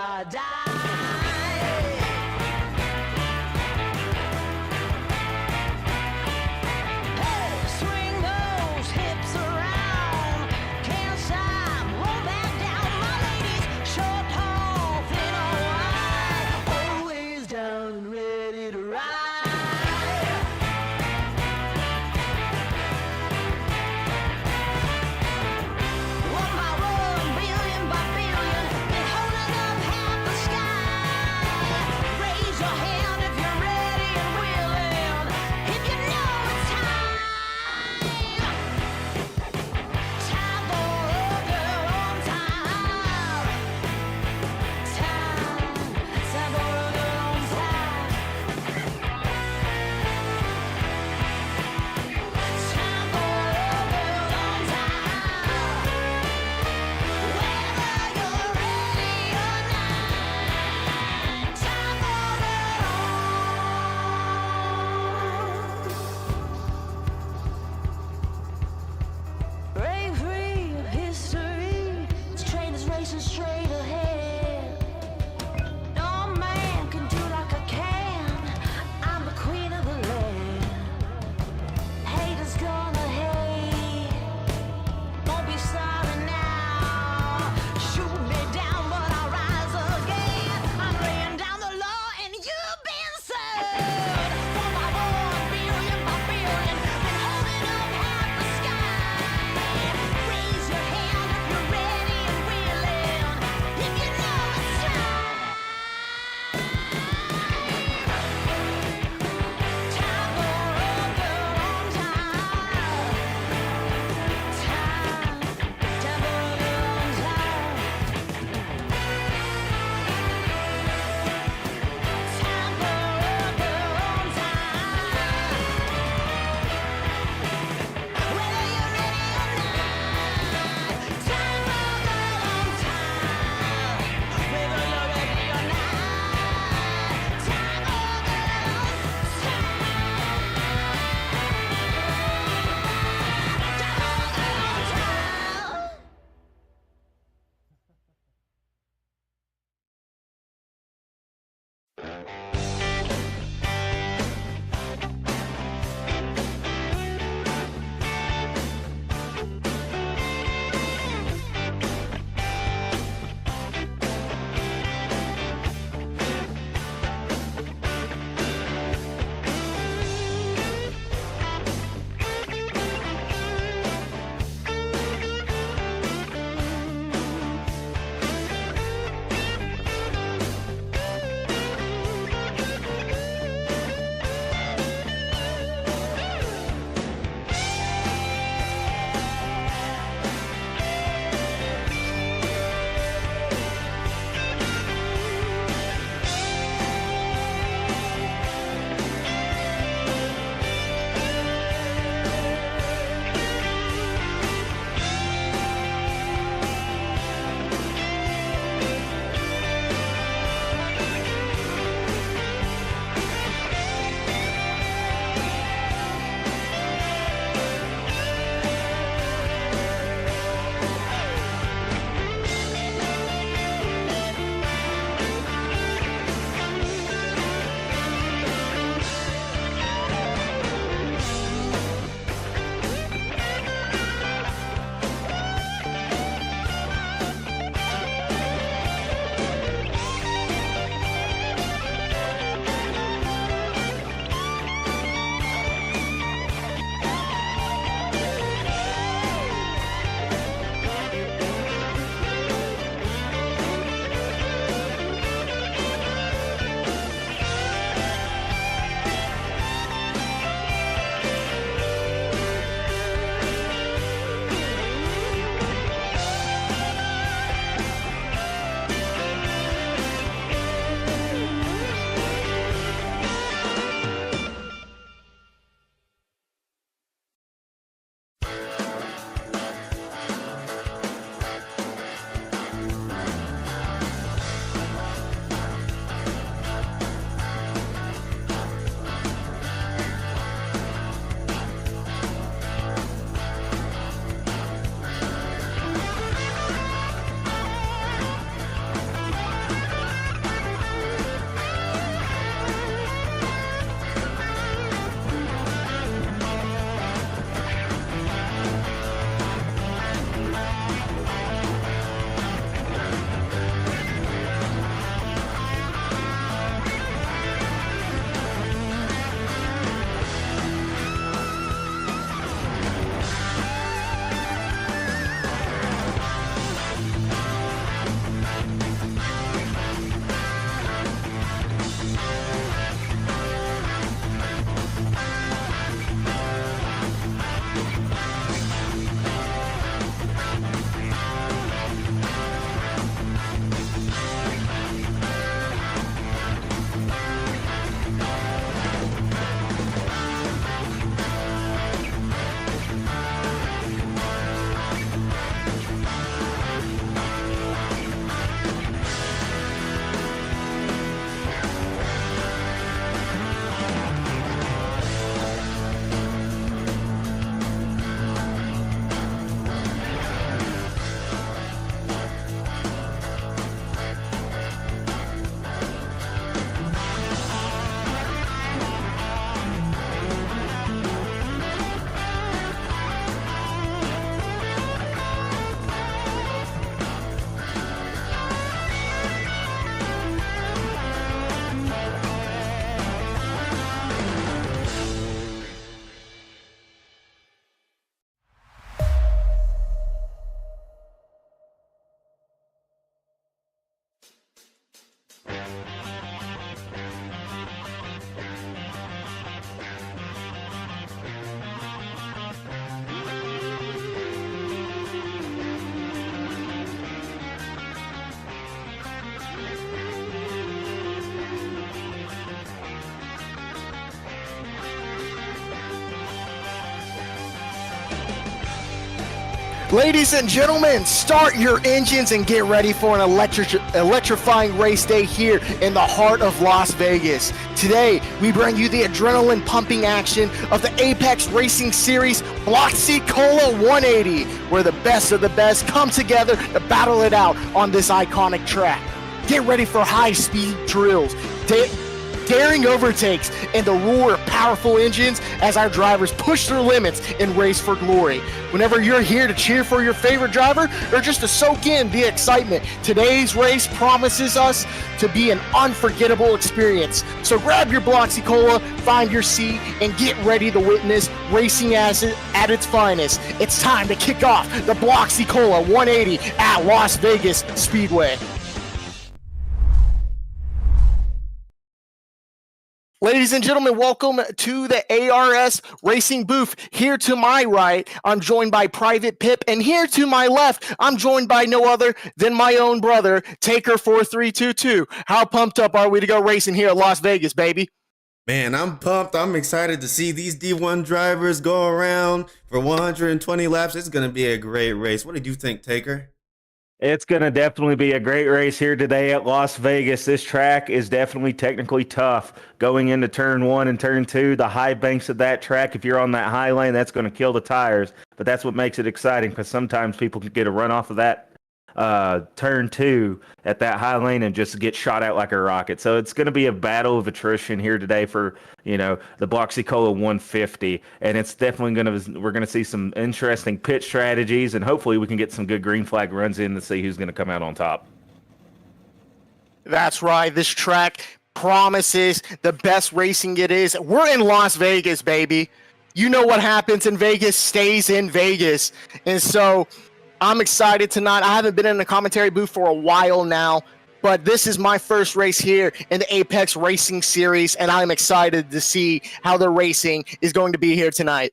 or die. Ladies and gentlemen, start your engines and get ready for an electrifying race day here in the heart of Las Vegas. Today, we bring you the adrenaline-pumping action of the Apex Racing Series Bloxy Cola 180, where the best of the best come together to battle it out on this iconic track. Get ready for high-speed drills, daring overtakes, and the roar of powerful engines as our drivers push their limits and race for glory. Whenever you're here to cheer for your favorite driver or just to soak in the excitement, today's race promises us to be an unforgettable experience. So grab your Bloxy Cola, find your seat, and get ready to witness racing at its finest. It's time to kick off the Bloxy Cola 180 at Las Vegas Speedway. Ladies and gentlemen, welcome to the ARS Racing booth. Here to my right, I'm joined by Private Pip, and here to my left, I'm joined by no other than my own brother, Taker4322. How pumped up are we to go racing here at Las Vegas, baby? Man, I'm pumped. I'm excited to see these D1 drivers go around for 120 laps. It's going to be a great race. What did you think, Taker? It's going to definitely be a great race here today at Las Vegas. This track is definitely technically tough. Going into turn 1 and turn 2, the high banks of that track, if you're on that high lane, that's going to kill the tires. But that's what makes it exciting, because sometimes people can get a run off of that turn 2 at that high lane and just get shot out like a rocket. So it's going to be a battle of attrition here today for, the Bloxy Cola 150, and it's definitely we're going to see some interesting pit strategies, and hopefully we can get some good green flag runs in to see who's going to come out on top. That's right. This track promises the best racing it is. We're in Las Vegas, baby. You know what happens in Vegas stays in Vegas. And so I'm excited tonight. I haven't been in the commentary booth for a while now, but this is my first race here in the Apex Racing Series, and I'm excited to see how the racing is going to be here tonight.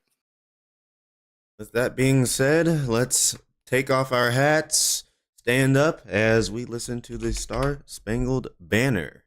With that being said, let's take off our hats, stand up as we listen to the Star Spangled Banner.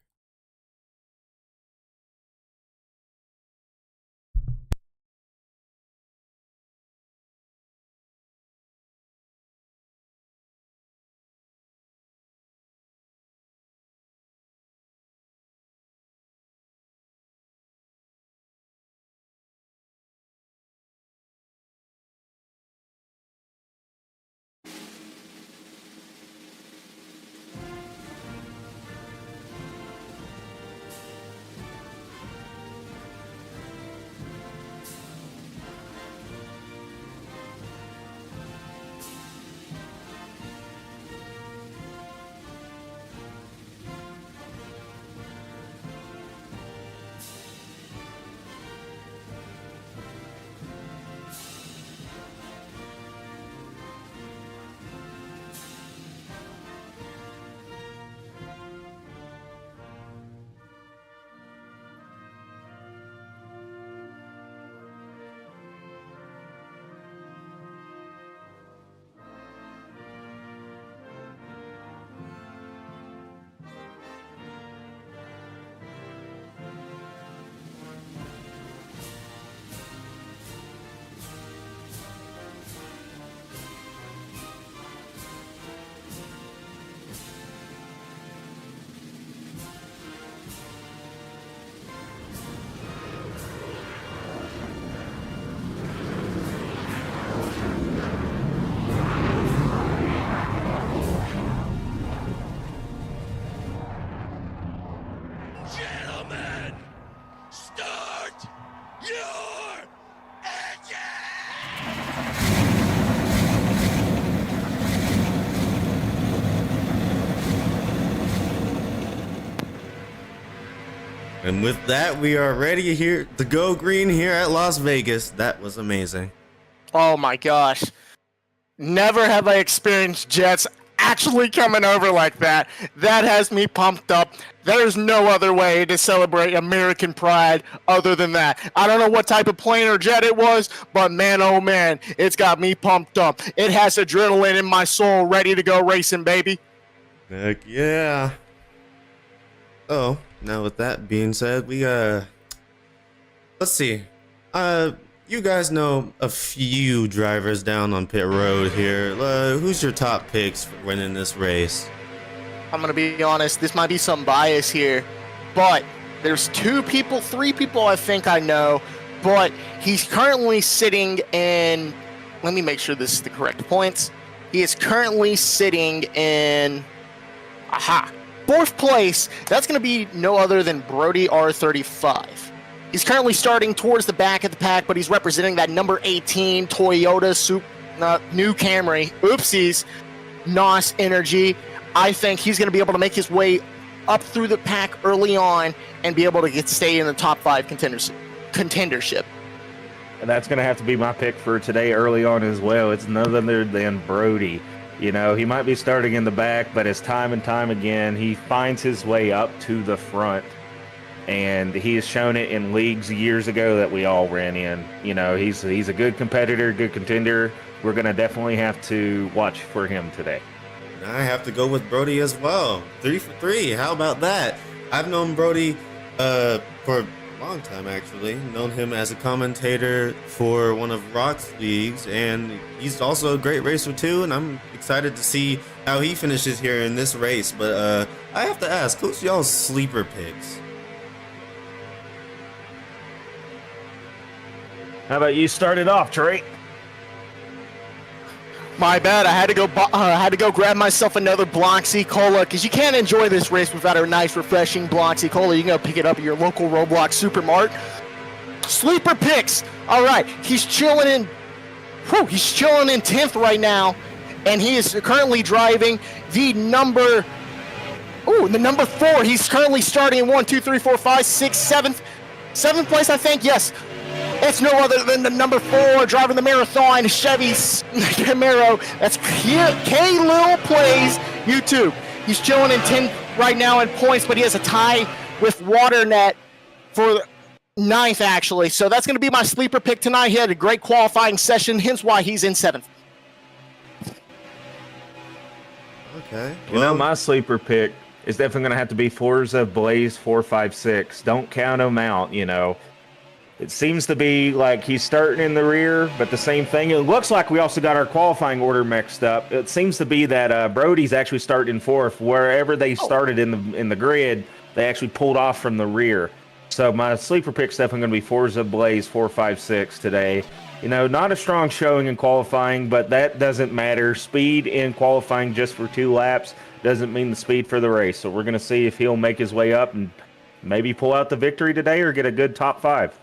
Gentlemen, start your engine! And with that, we are ready here to go green here at Las Vegas. That was amazing. Oh my gosh. Never have I experienced jets actually coming over like that. That has me pumped up. There's no other way to celebrate American pride other than that. I don't know what type of plane or jet it was, but man, oh man, it's got me pumped up. It has adrenaline in my soul ready to go racing, baby. Heck yeah. Oh, now with that being said, we let's see. you guys know a few drivers down on pit road here. Who's your top picks for winning this race? I'm going to be honest, this might be some bias here, but there's 2 people, 3 people I think I know, but he's currently sitting in, let me make sure this is the correct points. He is currently sitting in, 4th place. That's going to be no other than Brody R35. He's currently starting towards the back of the pack, but he's representing that number 18 Toyota new Camry. Oopsies. NOS Energy. I think he's going to be able to make his way up through the pack early on and be able to stay in the top 5 contendership. And that's going to have to be my pick for today early on as well. It's none other than Brody. You know, he might be starting in the back, but as time and time again, he finds his way up to the front. And he has shown it in leagues years ago that we all ran in. You know, he's a good competitor, good contender. We're going to definitely have to watch for him today. I have to go with Brody as well. 3 for 3. How about that? I've known Brody for a long time, actually. Known him as a commentator for one of Rock's leagues, and he's also a great racer too, and I'm excited to see how he finishes here in this race. But I have to ask, who's y'all's sleeper picks? How about you start it off, Trey? My bad. I had to go grab myself another Bloxy Cola because you can't enjoy this race without a nice, refreshing Bloxy Cola. You can go pick it up at your local Roblox Supermart. Sleeper picks. All right, he's chilling in 10th right now, and he is currently driving the number 4. He's currently starting in 1, 2, 3, 4, 5, 6, 7th place, I think. Yes. It's no other than the number 4 driving the marathon Chevy Camaro. That's K-Lil Plays YouTube. He's chilling in 10th right now in points, but he has a tie with Waternet for 9th, actually. So that's going to be my sleeper pick tonight. He had a great qualifying session, hence why he's in 7th. Okay. You know, my sleeper pick is definitely going to have to be Forza Blaze 456. Don't count him out, you know. It seems to be like he's starting in the rear, but the same thing. It looks like we also got our qualifying order mixed up. It seems to be that Brody's actually starting in 4th. Wherever they started in the grid, they actually pulled off from the rear. So my sleeper pick's definitely going to be Forza Blaze 456 today. You know, not a strong showing in qualifying, but that doesn't matter. Speed in qualifying just for 2 laps doesn't mean the speed for the race. So we're going to see if he'll make his way up and maybe pull out the victory today or get a good top 5.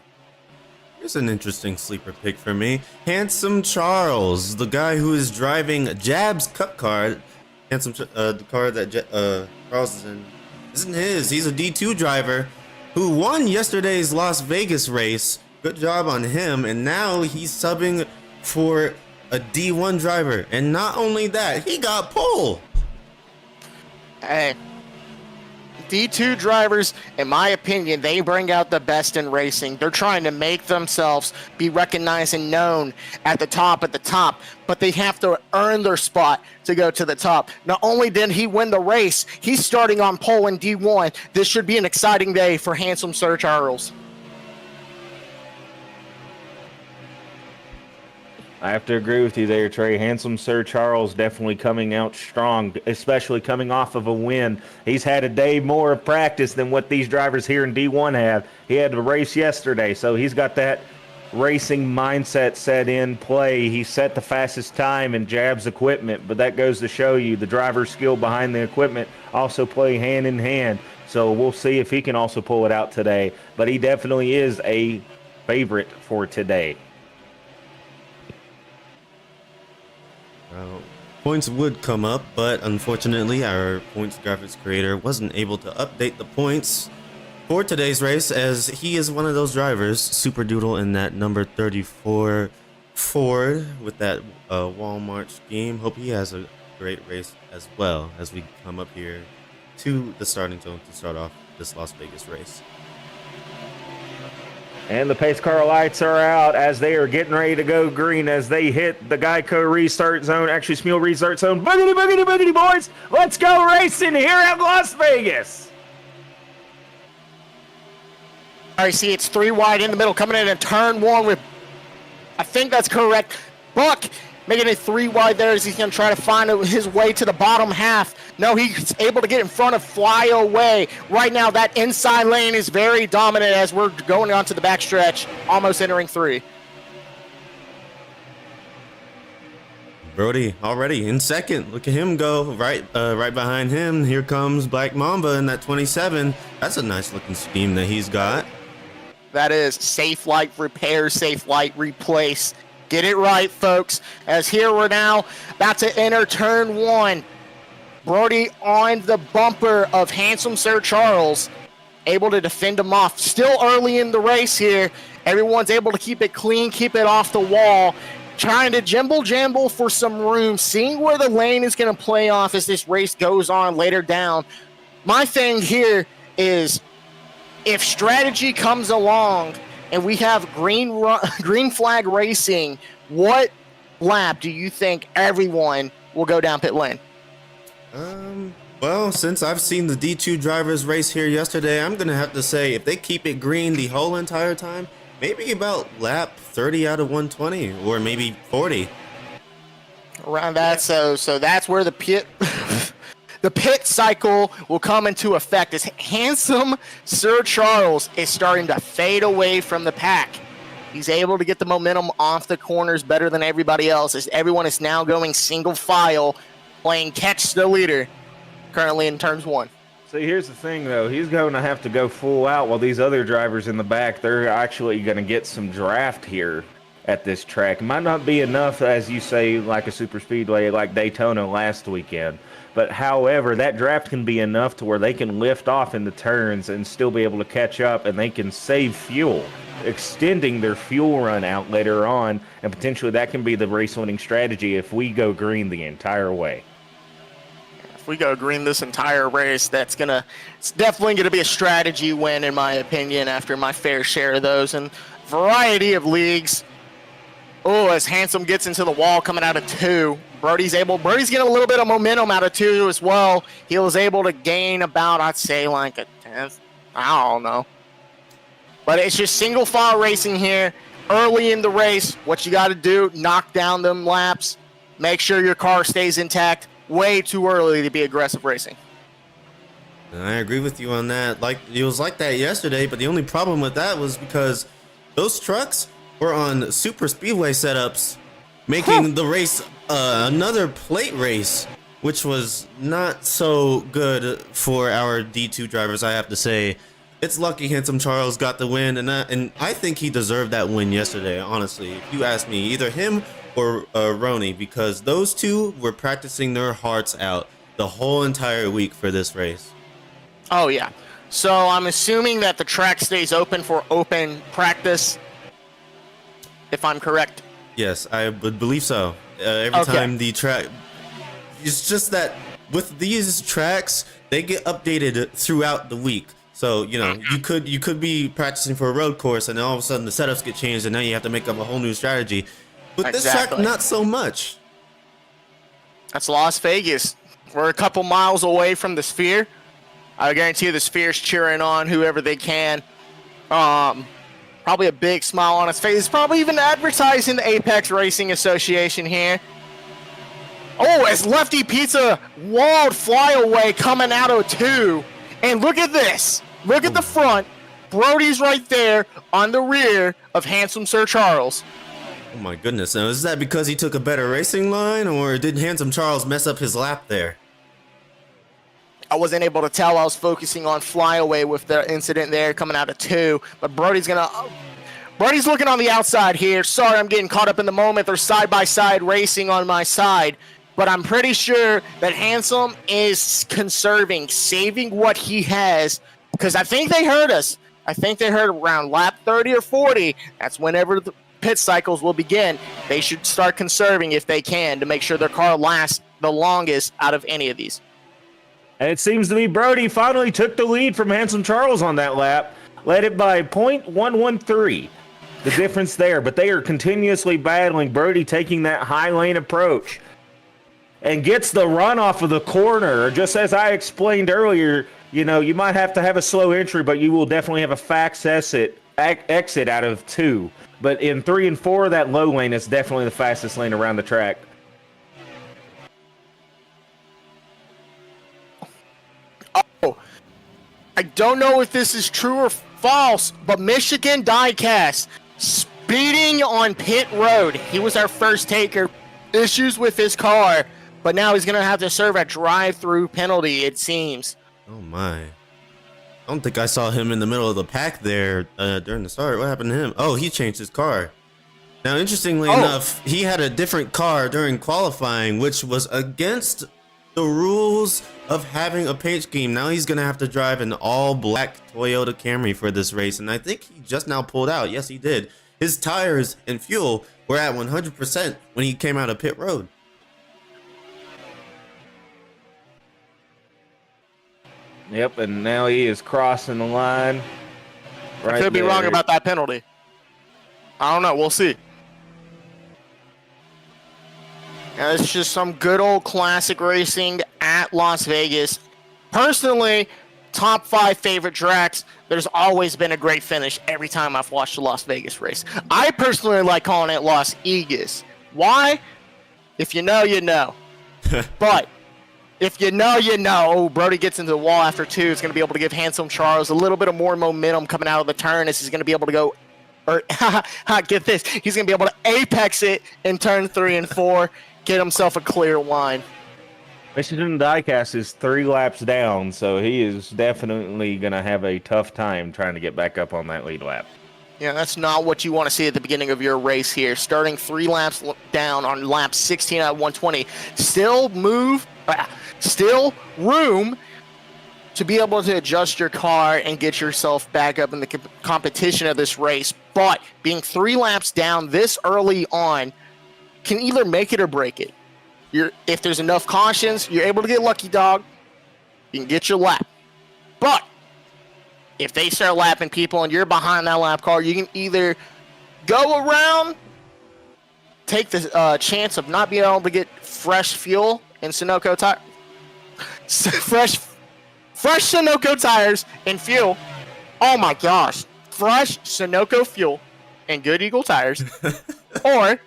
Here's an interesting sleeper pick for me. Handsome Charles, the guy who is driving Jab's Cup car. The car that Charles is in isn't his. He's a D2 driver who won yesterday's Las Vegas race. Good job on him. And now he's subbing for a D1 driver. And not only that, he got pole. Hey. D2 drivers, in my opinion, they bring out the best in racing. They're trying to make themselves be recognized and known at the top, but they have to earn their spot to go to the top. Not only did he win the race, he's starting on pole in D1. This should be an exciting day for handsome Sir Charles. I have to agree with you there, Trey. Handsome Sir Charles definitely coming out strong, especially coming off of a win. He's had a day more of practice than what these drivers here in D1 have. He had to race yesterday, so he's got that racing mindset set in play. He set the fastest time in Jab's equipment, but that goes to show you the driver's skill behind the equipment also play hand in hand. So we'll see if he can also pull it out today. But he definitely is a favorite for today. Points would come up, but unfortunately our points graphics creator wasn't able to update the points for today's race, as he is one of those drivers, Super Doodle in that number 34 Ford with that Walmart scheme. Hope he has a great race as well as we come up here to the starting zone to start off this Las Vegas race. And the pace car lights are out as they are getting ready to go green as they hit the Geico restart zone. Actually, Smule restart zone. Boogity, boogity, boogity, boys. Let's go racing here at Las Vegas. All right, see, it's 3 wide in the middle, coming in turn 1 with I think that's correct. Buck making it 3 wide there as he's going to try to find his way to the bottom half. No, he's able to get in front of Flyaway. Right now, that inside lane is very dominant as we're going on to the backstretch, almost entering 3. Brody already in second. Look at him go. Right behind him, here comes Black Mamba in that 27. That's a nice looking scheme that he's got. That is safe light repair, safe light replace. Get it right, folks. As here we're now about to enter turn 1. Brody on the bumper of Handsome Sir Charles, able to defend him off. Still early in the race here. Everyone's able to keep it clean, keep it off the wall. Trying to jimble for some room, seeing where the lane is going to play off as this race goes on later down. My thing here is if strategy comes along and we have green flag racing, what lap do you think everyone will go down pit lane? Well, since I've seen the D2 drivers race here yesterday, I'm going to have to say if they keep it green the whole entire time, maybe about lap 30 out of 120 or maybe 40. Around that, so that's where the pit the pit cycle will come into effect as Handsome Sir Charles is starting to fade away from the pack. He's able to get the momentum off the corners better than everybody else as everyone is now going single file, playing catch the leader currently in turns 1. See, here's the thing, though. He's going to have to go full out while these other drivers in the back, they're actually going to get some draft here at this track. It might not be enough, as you say, like a super speedway like Daytona last weekend. But, however, that draft can be enough to where they can lift off in the turns and still be able to catch up, and they can save fuel, extending their fuel run out later on. And potentially that can be the race-winning strategy if we go green the entire way. If we go green this entire race, it's definitely gonna be a strategy win in my opinion after my fair share of those and variety of leagues. Oh, as Handsome gets into the wall coming out of 2. Brody's getting a little bit of momentum out of 2 as well. He was able to gain about, I'd say like a 10th. I don't know. But it's just single file racing here. Early in the race, what you gotta do, knock down them laps, make sure your car stays intact. Way too early to be aggressive racing. I agree with you on that. Like it was like that yesterday, but the only problem with that was because those trucks were on super speedway setups, making the race another plate race, which was not so good for our D2 drivers, I have to say. It's lucky Handsome Charles got the win, and I think he deserved that win yesterday, honestly. If you ask me, either him or Roni, because those two were practicing their hearts out the whole entire week for this race. Oh, yeah. So I'm assuming that the track stays open for open practice, if I'm correct. Yes, I would believe so. Every time the track... It's just that with these tracks, they get updated throughout the week. So, you know, you could be practicing for a road course and then all of a sudden the setups get changed and now you have to make up a whole new strategy. But this track, not so much. That's Las Vegas. We're a couple miles away from the Sphere. I guarantee you the Sphere's cheering on whoever they can. Probably a big smile on his face. Probably even advertising the Apex Racing Association here. Oh, as Lefty Pizza walled Flyaway coming out of 2. And look at this. Look at the front. Brody's right there on the rear of Handsome Sir Charles. Oh my goodness. Now, is that because he took a better racing line, or did Handsome Charles mess up his lap there? I wasn't able to tell. I was focusing on Flyaway with the incident there coming out of 2. But Brody's looking on the outside here. Sorry, I'm getting caught up in the moment. They're side-by-side racing on my side. But I'm pretty sure that Handsome is saving what he has. Because I think they heard us. I think they heard around lap 30 or 40. That's whenever the pit cycles will begin. They should start conserving if they can to make sure their car lasts the longest out of any of these. And it seems to me Brody finally took the lead from Handsome Charles on that lap. Led it by .113. The difference there. But they are continuously battling. Brody taking that high lane approach. And gets the run off of the corner. Just as I explained earlier, you know, you might have to have a slow entry, but you will definitely have a fast exit out of 2. But in 3 and 4, that low lane is definitely the fastest lane around the track. Oh, I don't know if this is true or false, but Michigan Diecast speeding on pit road. He was our first taker. Issues with his car, but now he's going to have to serve a drive-through penalty, it seems. Oh my. I don't think I saw him in the middle of the pack there during the start. What happened to him? Oh, he changed his car. Now, interestingly enough, he had a different car during qualifying, which was against the rules of having a paint scheme. Now he's going to have to drive an all-black Toyota Camry for this race, and I think he just now pulled out. Yes, he did. His tires and fuel were at 100% when he came out of pit road. Yep, and now he is crossing the line. Right I could be there. wrong about that penalty. I don't know. We'll see. Now, it's just some good old classic racing at Las Vegas. Personally, top 5 favorite tracks. There's always been a great finish every time I've watched a Las Vegas race. I personally like calling it Las Vegas. Why? If you know, you know. But if you know, you know. Oh, Brody gets into the wall after 2. It's going to be able to give Handsome Charles a little bit of more momentum coming out of the turn. As he's going to be able to go, or get this, he's going to be able to apex it in turn 3 and 4, get himself a clear line. Michigan Diecast is 3 laps down, so he is definitely going to have a tough time trying to get back up on that lead lap. Yeah, that's not what you want to see at the beginning of your race here. Starting 3 laps down on lap 16 at 120. Still room to be able to adjust your car and get yourself back up in the competition of this race. But being 3 laps down this early on can either make it or break it. If there's enough cautions, you're able to get lucky, dog. You can get your lap. But if they start lapping people and you're behind that lap car, you can either go around, take the chance of not being able to get fresh fuel in Sunoco tire, fresh Sunoco tires and fuel. Oh my gosh, fresh Sunoco fuel and Good Eagle tires, or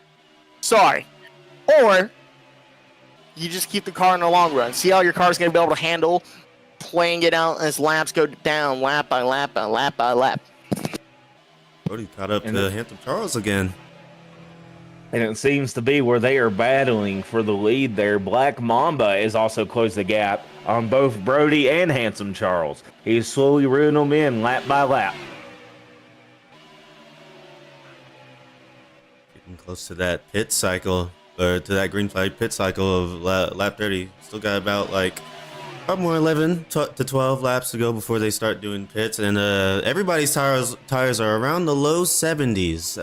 you just keep the car in the long run. See how your car's going to be able to handle playing it out as laps go down, lap by lap by lap by lap. Brody caught up to Handsome Charles again. And it seems to be where they are battling for the lead there. Black Mamba has also closed the gap on both Brody and Handsome Charles. He's slowly reeling them in lap by lap. Getting close to that pit cycle, or to that green flag pit cycle of lap 30. Still got about like probably more 11 to 12 laps to go before they start doing pits, and everybody's tires are around the low 70s.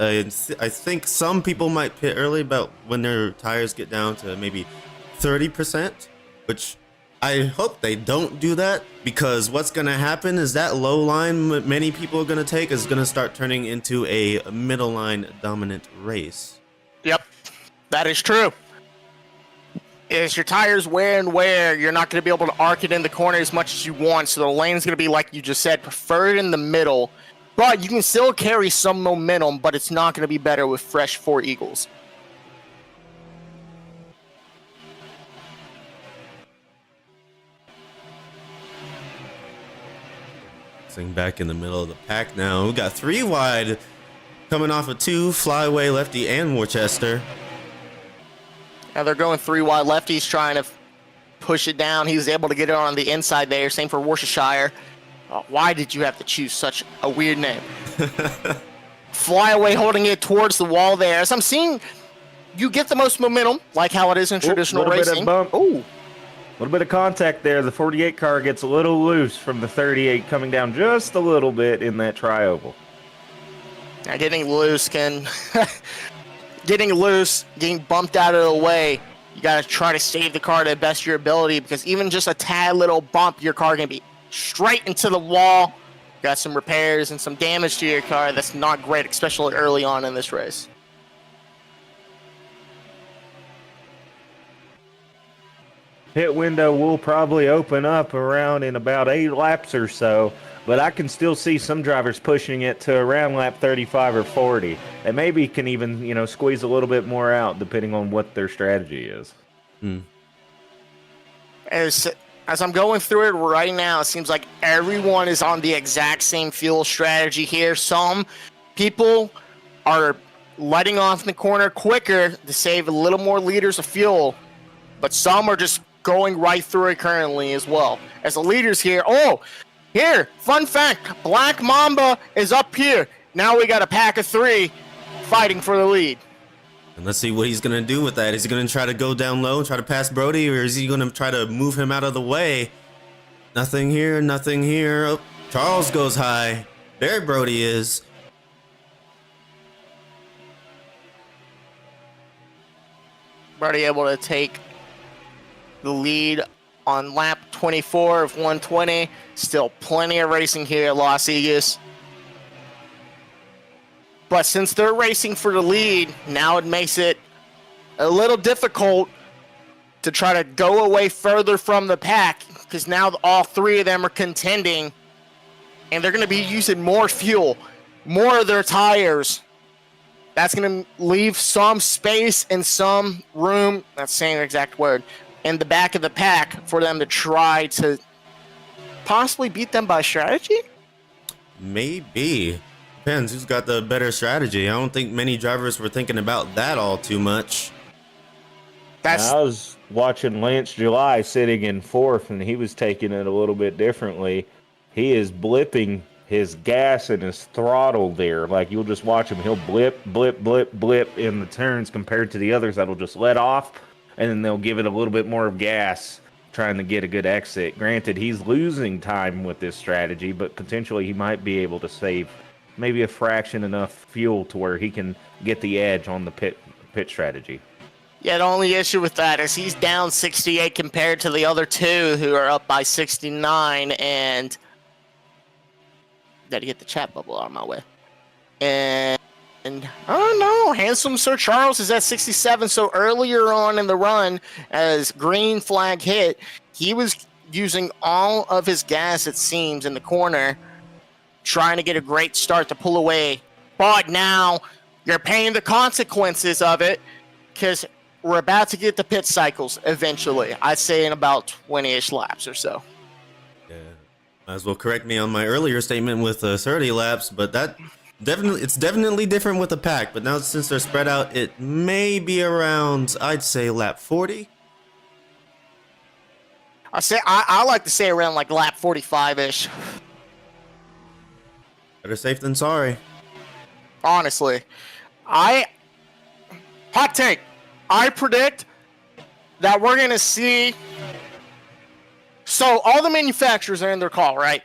I think some people might pit early, but when their tires get down to maybe 30%, which I hope they don't do that, because what's going to happen is that low line many people are going to take is going to start turning into a middle line dominant race. Yep, that is true. As your tires wear and wear, you're not going to be able to arc it in the corner as much as you want, so the lane is going to be, like you just said, preferred in the middle, but you can still carry some momentum, but it's not going to be better with fresh 4 Eagles. Sitting back in the middle of the pack now. We got 3 wide coming off of 2, Flyway, Lefty, and Worcester. Now they're going 3 wide. Lefty's trying to push it down. He was able to get it on the inside there. Same for Worcestershire. Why did you have to choose such a weird name? Flyaway holding it towards the wall there. As I'm seeing, you get the most momentum, like how it is in traditional racing. Ooh, a little bit of contact there. The 48 car gets a little loose from the 38, coming down just a little bit in that tri-oval. Now getting loose, getting bumped out of the way. You got to try to save the car to the best of your ability, because even just a tad little bump, your car can be straight into the wall. Got some repairs and some damage to your car. That's not great, especially early on in this race. Pit window will probably open up around in about 8 laps or so, but I can still see some drivers pushing it to around lap 35 or 40. They maybe can even, squeeze a little bit more out depending on what their strategy is. As I'm going through it right now, it seems like everyone is on the exact same fuel strategy here. Some people are letting off in the corner quicker to save a little more liters of fuel, but some are just going right through it currently as well. As the leaders here, here, fun fact, Black Mamba is up here. Now we got a pack of 3 fighting for the lead. And let's see what he's going to do with that. Is he going to try to go down low and try to pass Brody, or is he going to try to move him out of the way? Nothing here, nothing here. Oh, Charles goes high. There Brody is. Brody able to take the lead on lap 24 of 120. Still plenty of racing here at Las Vegas. But since they're racing for the lead, now it makes it a little difficult to try to go away further from the pack, because now all 3 of them are contending, and they're going to be using more fuel, more of their tires. That's going to leave some space and some room, that's saying the exact word, in the back of the pack for them to try to possibly beat them by strategy? Maybe. Depends who's got the better strategy. I don't think many drivers were thinking about that all too much. I was watching Lance July sitting in 4th, and he was taking it a little bit differently. He is blipping his gas and his throttle there. Like, you'll just watch him. He'll blip, blip, blip, blip in the turns compared to the others that'll just let off, and then they'll give it a little bit more of gas trying to get a good exit. Granted, he's losing time with this strategy, but potentially he might be able to save maybe a fraction enough fuel to where he can get the edge on the pit strategy. Yeah, the only issue with that is he's down 68 compared to the other 2 who are up by 69, and gotta get the chat bubble out of my way. And oh no, handsome Sir Charles is at 67. So earlier on in the run, as green flag hit, he was using all of his gas, it seems, in the corner, trying to get a great start to pull away. But now you're paying the consequences of it, because we're about to get the pit cycles eventually. I'd say in about 20-ish laps or so. Yeah. Might as well correct me on my earlier statement with 30 laps, but it's definitely different with the pack. But now since they're spread out, it may be around, I'd say, lap 40. I like to say around like lap 45-ish. Better safe than sorry. Honestly. Hot take. I predict that we're going to see... So all the manufacturers are in their call, right?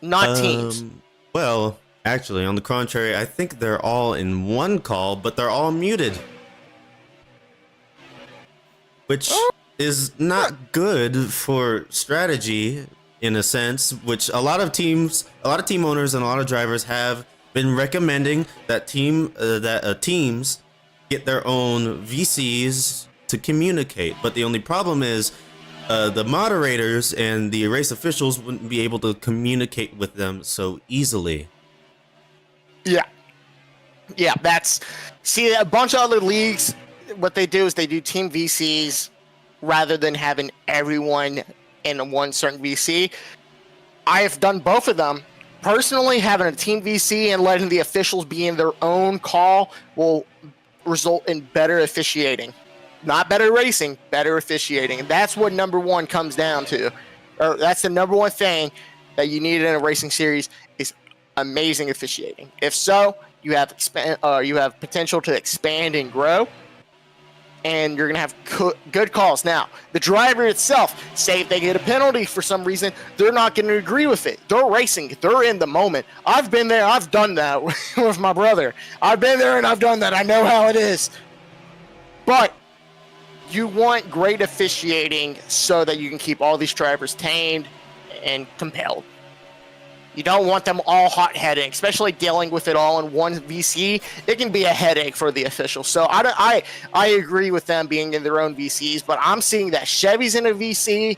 Not teams. Well, actually, on the contrary, I think they're all in one call, but they're all muted. Which is not good for strategy, in a sense, which a lot of team owners and a lot of drivers have been recommending that teams get their own VCs to communicate. But the only problem is the moderators and the race officials wouldn't be able to communicate with them so easily. Yeah, see, a bunch of other leagues, what they do is they do team VCs rather than having everyone in one certain VC. I have done both of them. Personally, having a team VC and letting the officials be in their own call will result in better officiating. Not better racing, better officiating. And that's what number one comes down to. Or that's the number one thing that you need in a racing series is amazing officiating. If so, you have potential to expand and grow, and you're going to have good calls. Now, the driver itself, say if they get a penalty for some reason, they're not going to agree with it. They're racing. They're in the moment. I've been there. I've done that with my brother. I've been there and I've done that. I know how it is. But you want great officiating so that you can keep all these drivers tamed and compelled. You don't want them all hot-headed, especially dealing with it all in one VC. It can be a headache for the officials. So I agree with them being in their own VCs, but I'm seeing that Chevy's in a VC,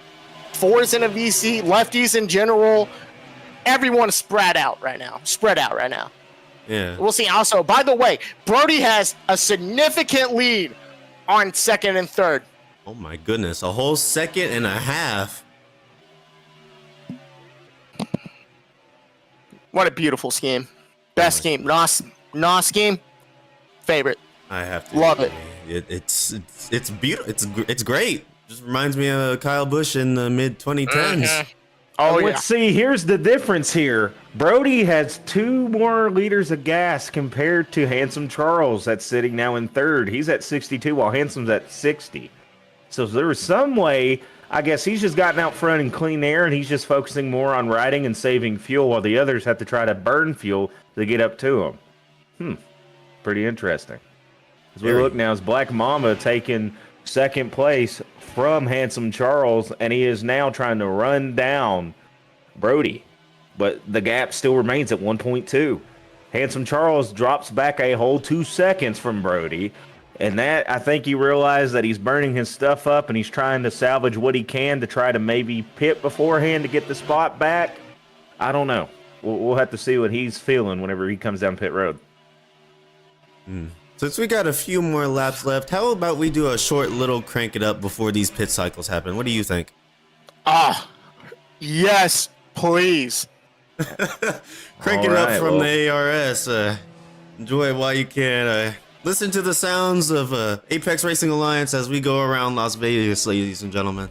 Ford's in a VC, lefties in general. Everyone's spread out right now. Yeah. We'll see. Also, by the way, Brody has a significant lead on second and third. Oh my goodness, a whole second and a half. What a beautiful scheme. Best scheme. Nos scheme. Favorite. I have to love it. It's beautiful. It's great. Just reminds me of Kyle Busch in the mid 2010s. Oh, Let's see. Here's the difference here. Brody has 2 more liters of gas compared to Handsome Charles that's sitting now in third. He's at 62 while Handsome's at 60. So there was some way, I guess he's just gotten out front in clean air and he's just focusing more on riding and saving fuel while the others have to try to burn fuel to get up to him. Pretty interesting. As we look now, is Black Mamba taking second place from Handsome Charles, and he is now trying to run down Brody. But the gap still remains at 1.2. Handsome Charles drops back a whole 2 seconds from Brody. And that, I think he realized that he's burning his stuff up and he's trying to salvage what he can to try to maybe pit beforehand to get the spot back. I don't know. We'll have to see what he's feeling whenever he comes down pit road. Since we got a few more laps left, how about we do a short little crank it up before these pit cycles happen? What do you think? Yes, please. Crank it up from the ARS. Enjoy it while you can. Listen to the sounds of Apex Racing Alliance as we go around Las Vegas, ladies and gentlemen.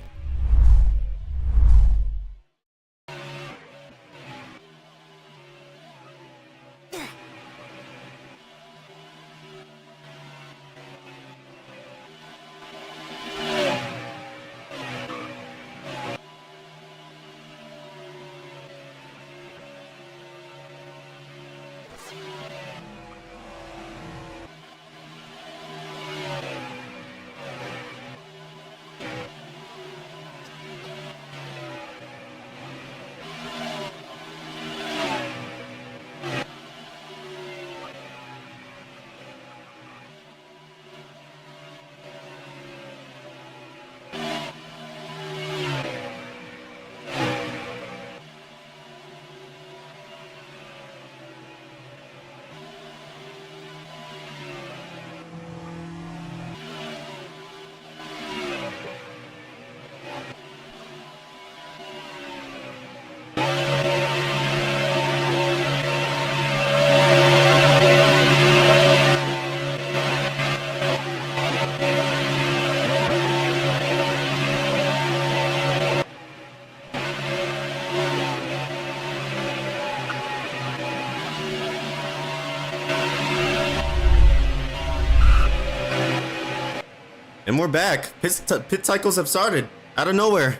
And we're back. Pit cycles have started out of nowhere.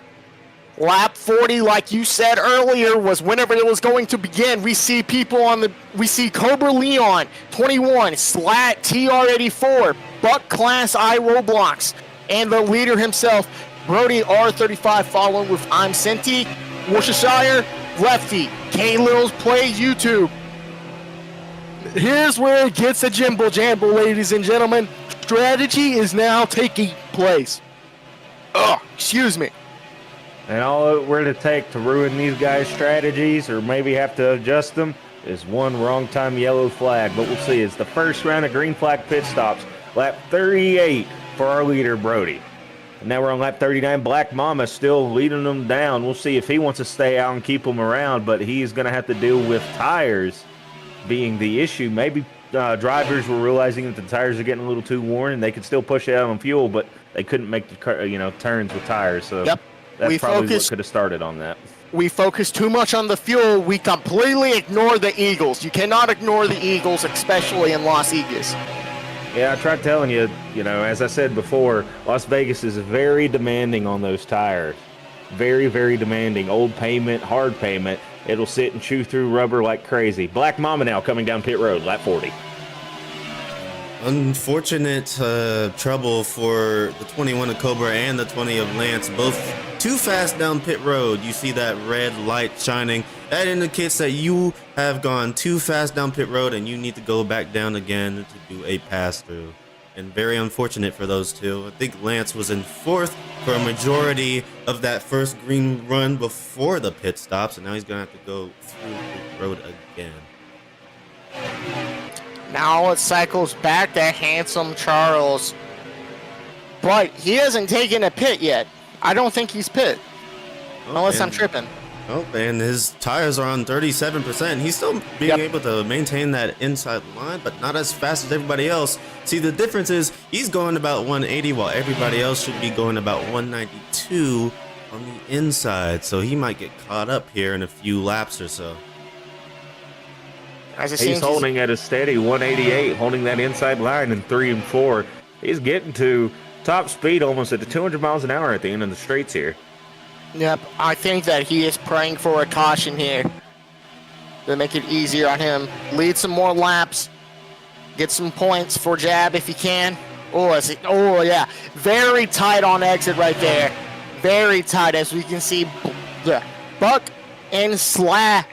Lap 40, like you said earlier, was whenever it was going to begin. We see Cobra Leon, 21, Slat TR84, Buck Class I Roblox, and the leader himself, Brody R35, following with I'm Senti, Worcestershire, Lefty, K-Lil's Play YouTube. Here's where it gets a jimble jamble, ladies and gentlemen. Strategy is now taking place. Excuse me. And all it were to take to ruin these guys' strategies or maybe have to adjust them is one wrong time yellow flag. But we'll see. It's the first round of green flag pit stops. Lap 38 for our leader, Brody. And now we're on lap 39. Black Mama still leading them down. We'll see if he wants to stay out and keep them around, but he's going to have to deal with tires being the issue. Maybe drivers were realizing that the tires are getting a little too worn and they could still push it out on fuel, but they couldn't make the turns with tires. So yep. That's probably what could have started on that. We focus too much on the fuel. We completely ignore the Eagles. You cannot ignore the Eagles, especially in Las Vegas. Yeah, I tried telling you, as I said before, Las Vegas is very demanding on those tires. Very, very demanding. Old pavement, hard pavement. It'll sit and chew through rubber like crazy. Black Mama now coming down pit road, lap 40. Unfortunate trouble for the 21 of Cobra and the 20 of Lance. Both too fast down pit road. You see that red light shining. That indicates that you have gone too fast down pit road and you need to go back down again to do a pass through. And very unfortunate for those two. I think Lance was in fourth for a majority of that first green run before the pit stops, and now he's gonna have to go through the road again. Now it cycles back to Handsome Charles. But he hasn't taken a pit yet. I don't think he's pit. Unless I'm tripping. Oh, and his tires are on 37%. He's still being able to maintain that inside line, but not as fast as everybody else. See, the difference is he's going about 180 while everybody else should be going about 192 on the inside. So he might get caught up here in a few laps or so. He's holding at a steady 188, holding that inside line in 3 and 4. He's getting to top speed almost at the 200 miles an hour at the end of the straights here. Yep, I think that he is praying for a caution here to make it easier on him. Lead some more laps. Get some points for Jab if he can. Oh, yeah. Very tight on exit right there. Very tight, as we can see. Buck and Slayer.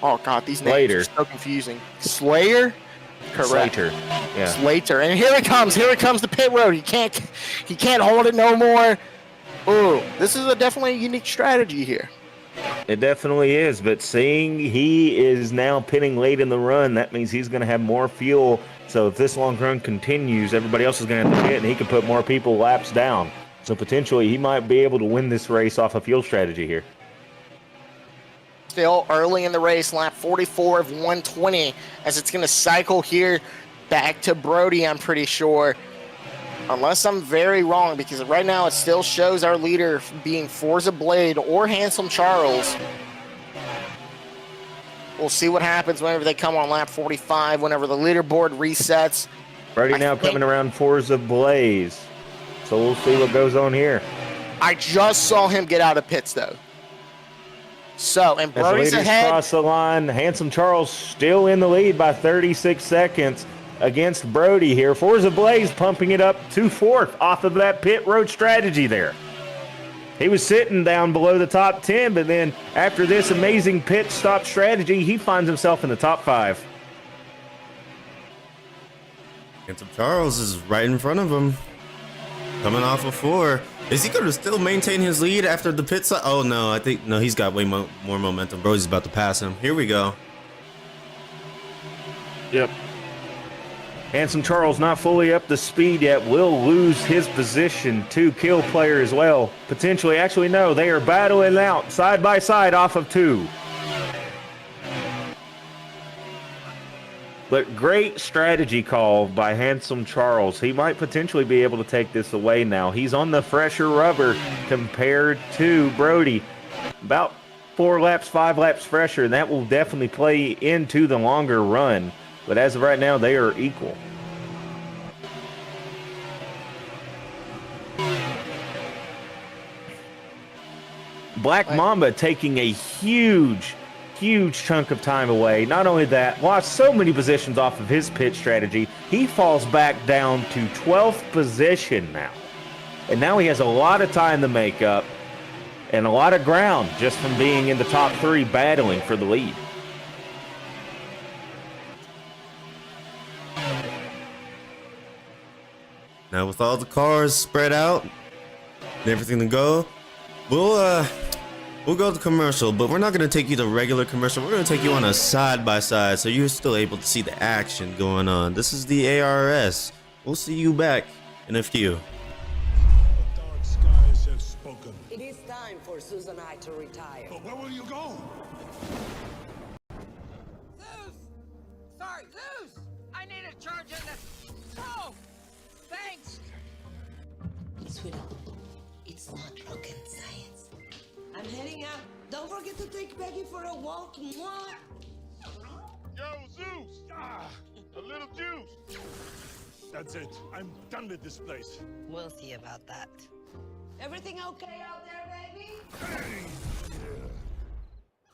Oh, God, these names are so confusing. Slayer? Correct. Slater. Yeah. Slater. And here it comes. Here it comes the pit road. He can't hold it no more. Ooh, this is definitely a unique strategy here. It definitely is, but seeing he is now pitting late in the run, that means he's going to have more fuel. So if this long run continues, everybody else is going to have to pit, and he can put more people laps down. So potentially he might be able to win this race off a fuel strategy here. Still early in the race, lap 44 of 120, as it's going to cycle here back to Brody, I'm pretty sure. Unless I'm very wrong, because right now it still shows our leader being Forza Blade or Handsome Charles. We'll see what happens whenever they come on lap 45, whenever the leaderboard resets. Brody now coming around Forza Blaze. So we'll see what goes on here. I just saw him get out of pits, though. So, and Brody's ahead. Across the line, Handsome Charles still in the lead by 36 seconds. Against Brody here. Forza Blaze pumping it up to fourth off of that pit road strategy there. He was sitting down below the top 10, but then after this amazing pit stop strategy, he finds himself in the top 5. Handsome Charles is right in front of him. Coming off of 4. Is he going to still maintain his lead after the pit stop? Oh, no. No, he's got way more momentum. Brody's about to pass him. Here we go. Yep. Handsome Charles not fully up to speed yet, will lose his position to Kill Player as well. Potentially, actually no, they are battling out side by side off of 2. But great strategy call by Handsome Charles. He might potentially be able to take this away now. He's on the fresher rubber compared to Brody. About 4 laps, 5 laps fresher, and that will definitely play into the longer run. But as of right now, they are equal. Black Mamba taking a huge chunk of time away. Not only that, lost so many positions off of his pit strategy. He falls back down to 12th position now. And now he has a lot of time to make up and a lot of ground just from being in the top 3 battling for the lead. Now with all the cars spread out and everything to go, we'll go to commercial, but we're not going to take you to regular commercial. We're going to take you on a side-by-side so you're still able to see the action going on. This is the ARS. We'll see you back in a few. The dark skies have spoken. It is time for Susan and I to retire. But where will you go? Zeus! Sorry, Zeus! I need a charge in the... Oh! Thanks! Sweetheart, it's not rocket science. I'm heading out. Don't forget to take Peggy for a walk. Mwah. Yo, Zeus! A little juice! That's it. I'm done with this place. We'll see about that. Everything okay out there, baby? Hey!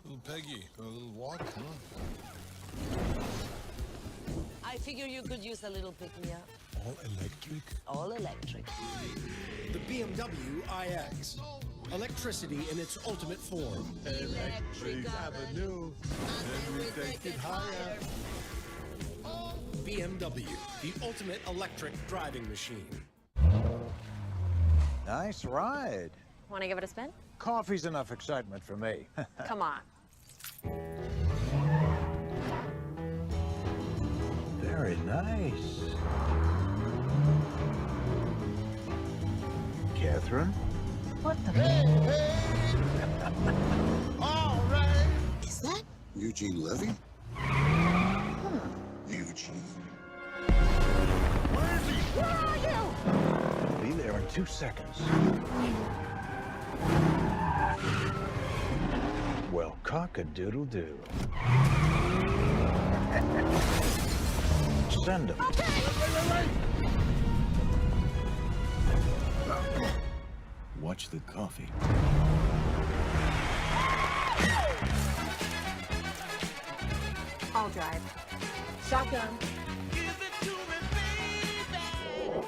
Little Peggy, a little walk, huh? I figure you could use a little pick-me-up. All electric? All electric. The BMW iX. Electricity in its ultimate form. Electric Avenue. And we take it higher. BMW, the ultimate electric driving machine. Nice ride. Want to give it a spin? Coffee's enough excitement for me. Come on. Very nice. Catherine? What the? All right. Is that Eugene Levy? Eugene. Where is he? Where are you? Be there in 2 seconds. Well, cock-a-doodle-doo. Send him. Wait. Watch the coffee. I'll drive. Shotgun. Give it to me, baby.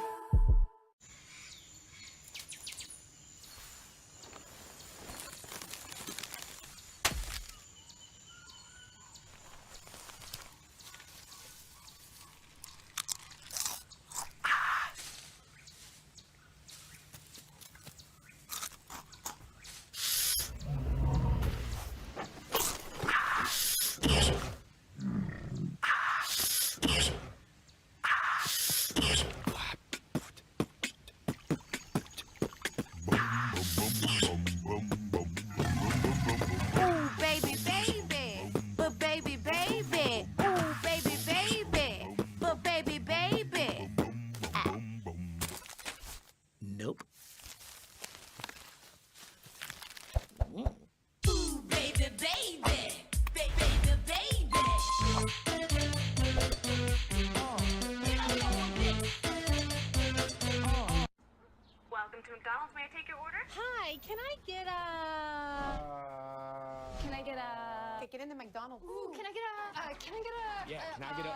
Nope. Welcome to McDonald's. May I take your order? Hi, can I get a... Get in the McDonald's. Ooh, can I get a... can I get a... Yeah, can I get a...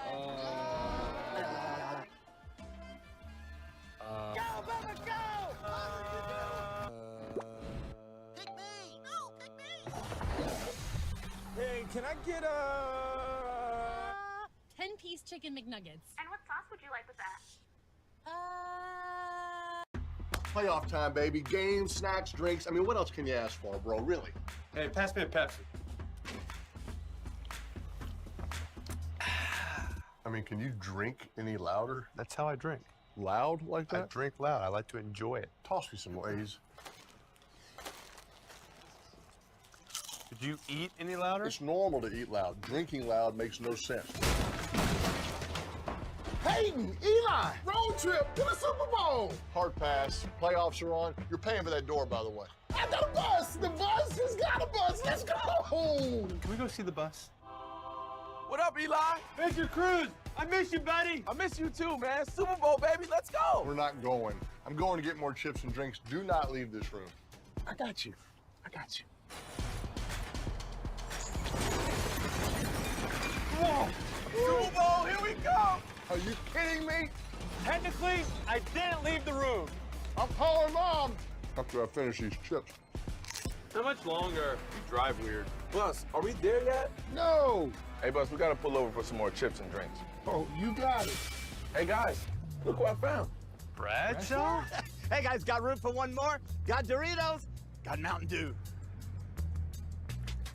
Go, baby, go! Pick me! No, pick me! Hey, can I get a... 10-piece chicken McNuggets. And what sauce would you like with that? Playoff time, baby. Games, snacks, drinks. I mean, what else can you ask for, bro? Really? Hey, pass me a Pepsi. I mean, can you drink any louder? That's how I drink. Loud like I that? drink loud. I like to enjoy it. Toss me some ways. Did you eat any louder? It's normal to eat loud. Drinking loud makes no sense. Hayden, Eli, road trip to the Super Bowl. Hard pass. Playoffs are on. You're paying for that door, by the way. I got a bus. The bus has got a bus. Let's go. Can we go see the bus? What up, Eli? Mr. Cruz, I miss you, buddy. I miss you too, man. Super Bowl, baby. Let's go. We're not going. I'm going to get more chips and drinks. Do not leave this room. I got you. I got you. Whoa. Super Bowl, here we go. Are you kidding me? Technically, I didn't leave the room. I'm calling Mom after I finish these chips. How much longer? You drive weird. Bus, are we there yet? No. Hey, Bus, we gotta pull over for some more chips and drinks. Oh, you got it. Hey, guys, look what I found. Bradshaw? Hey, guys, got room for one more? Got Doritos? Got Mountain Dew.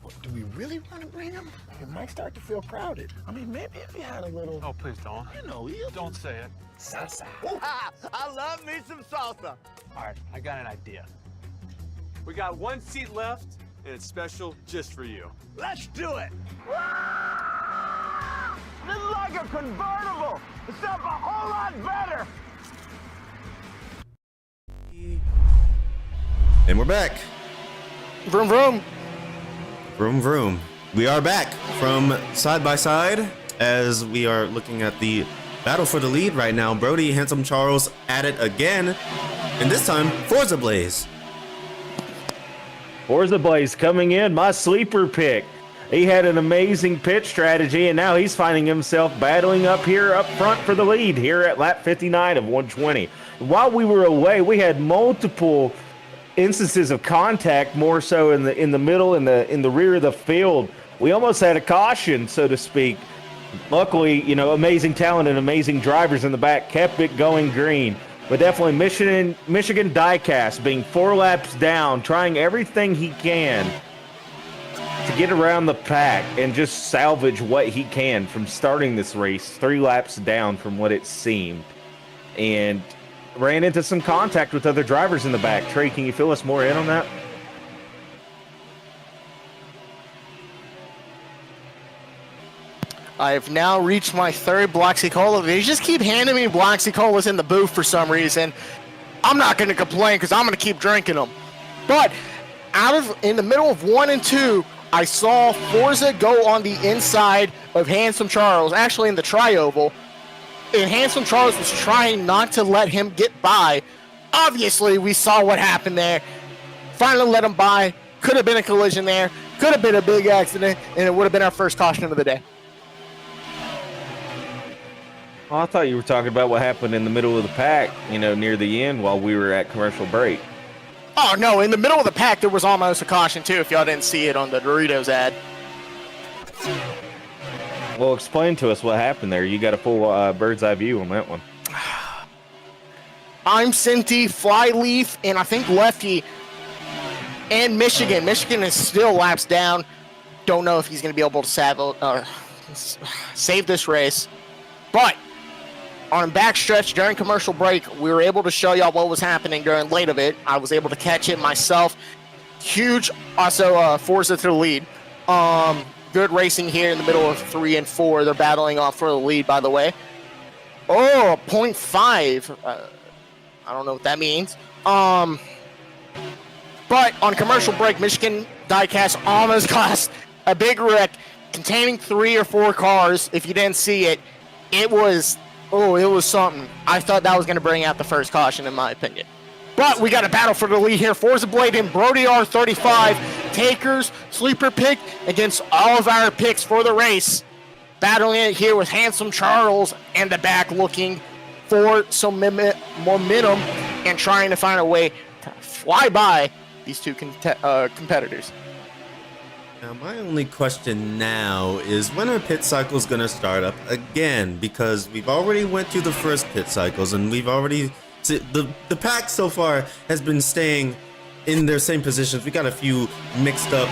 Well, do we really want to bring him? It might start to feel crowded. I mean, maybe if we had a little, Oh, please don't. you know, Don't say it. salsa. I love me some salsa. All right, I got an idea. We got one seat left, and it's special just for you. Let's do it. This is like a convertible, except a whole lot better. And we're back. Vroom vroom. Vroom vroom. We are back from side by side as we are looking at the battle for the lead right now. Brody, Handsome Charles at it again, and this time Forza Blaze. Forza Blaze coming in, my sleeper pick. He had an amazing pit strategy, and now he's finding himself battling up here up front for the lead here at lap 59 of 120. While we were away, we had multiple instances of contact, more so in the middle, in the rear of the field. We almost had a caution, so to speak. Luckily, you know, amazing talent and amazing drivers in the back kept it going green. But definitely Michigan Diecast being 4 laps down, trying everything he can to get around the pack and just salvage what he can from starting this race 3 laps down from what it seemed. And ran into some contact with other drivers in the back. Trey, can you fill us more in on that? I've now reached my 3rd Bloxy Cola. They just keep handing me Bloxy Colas in the booth for some reason. I'm not going to complain because I'm going to keep drinking them. But in the middle of 1 and 2, I saw Forza go on the inside of Handsome Charles, actually in the tri-oval. And Handsome Charles was trying not to let him get by. Obviously, we saw what happened there. Finally let him by. Could have been a collision there. Could have been a big accident, and it would have been our first caution of the day. Oh, I thought you were talking about what happened in the middle of the pack, you know, near the end while we were at commercial break. Oh, no, in the middle of the pack, there was almost a caution, too, if y'all didn't see it on the Doritos ad. Well, explain to us what happened there. You got a full bird's eye view on that one. I'm Cinty, Flyleaf, and I think Lefty, and Michigan. Michigan is still laps down. Don't know if he's going to be able to save this race. But on backstretch during commercial break, we were able to show y'all what was happening during late of it. I was able to catch it myself. Huge, also Forza to the lead. Good racing here in the middle of 3 and 4. They're battling off for the lead, by the way. Oh, 0.5. I don't know what that means. But on commercial break, Michigan Diecast almost caused a big wreck containing 3 or 4 cars. If you didn't see it, it was something. I thought that was going to bring out the first caution, in my opinion. But we got a battle for the lead here. Forza Blade and Brody R35. Takers, sleeper pick against all of our picks for the race. Battling it here with Handsome Charles and the back looking for some momentum and trying to find a way to fly by these 2 competitors. Now, my only question now is when are pit cycles going to start up again? Because we've already went through the first pit cycles and we've already... The pack so far has been staying in their same positions. We got a few mixed up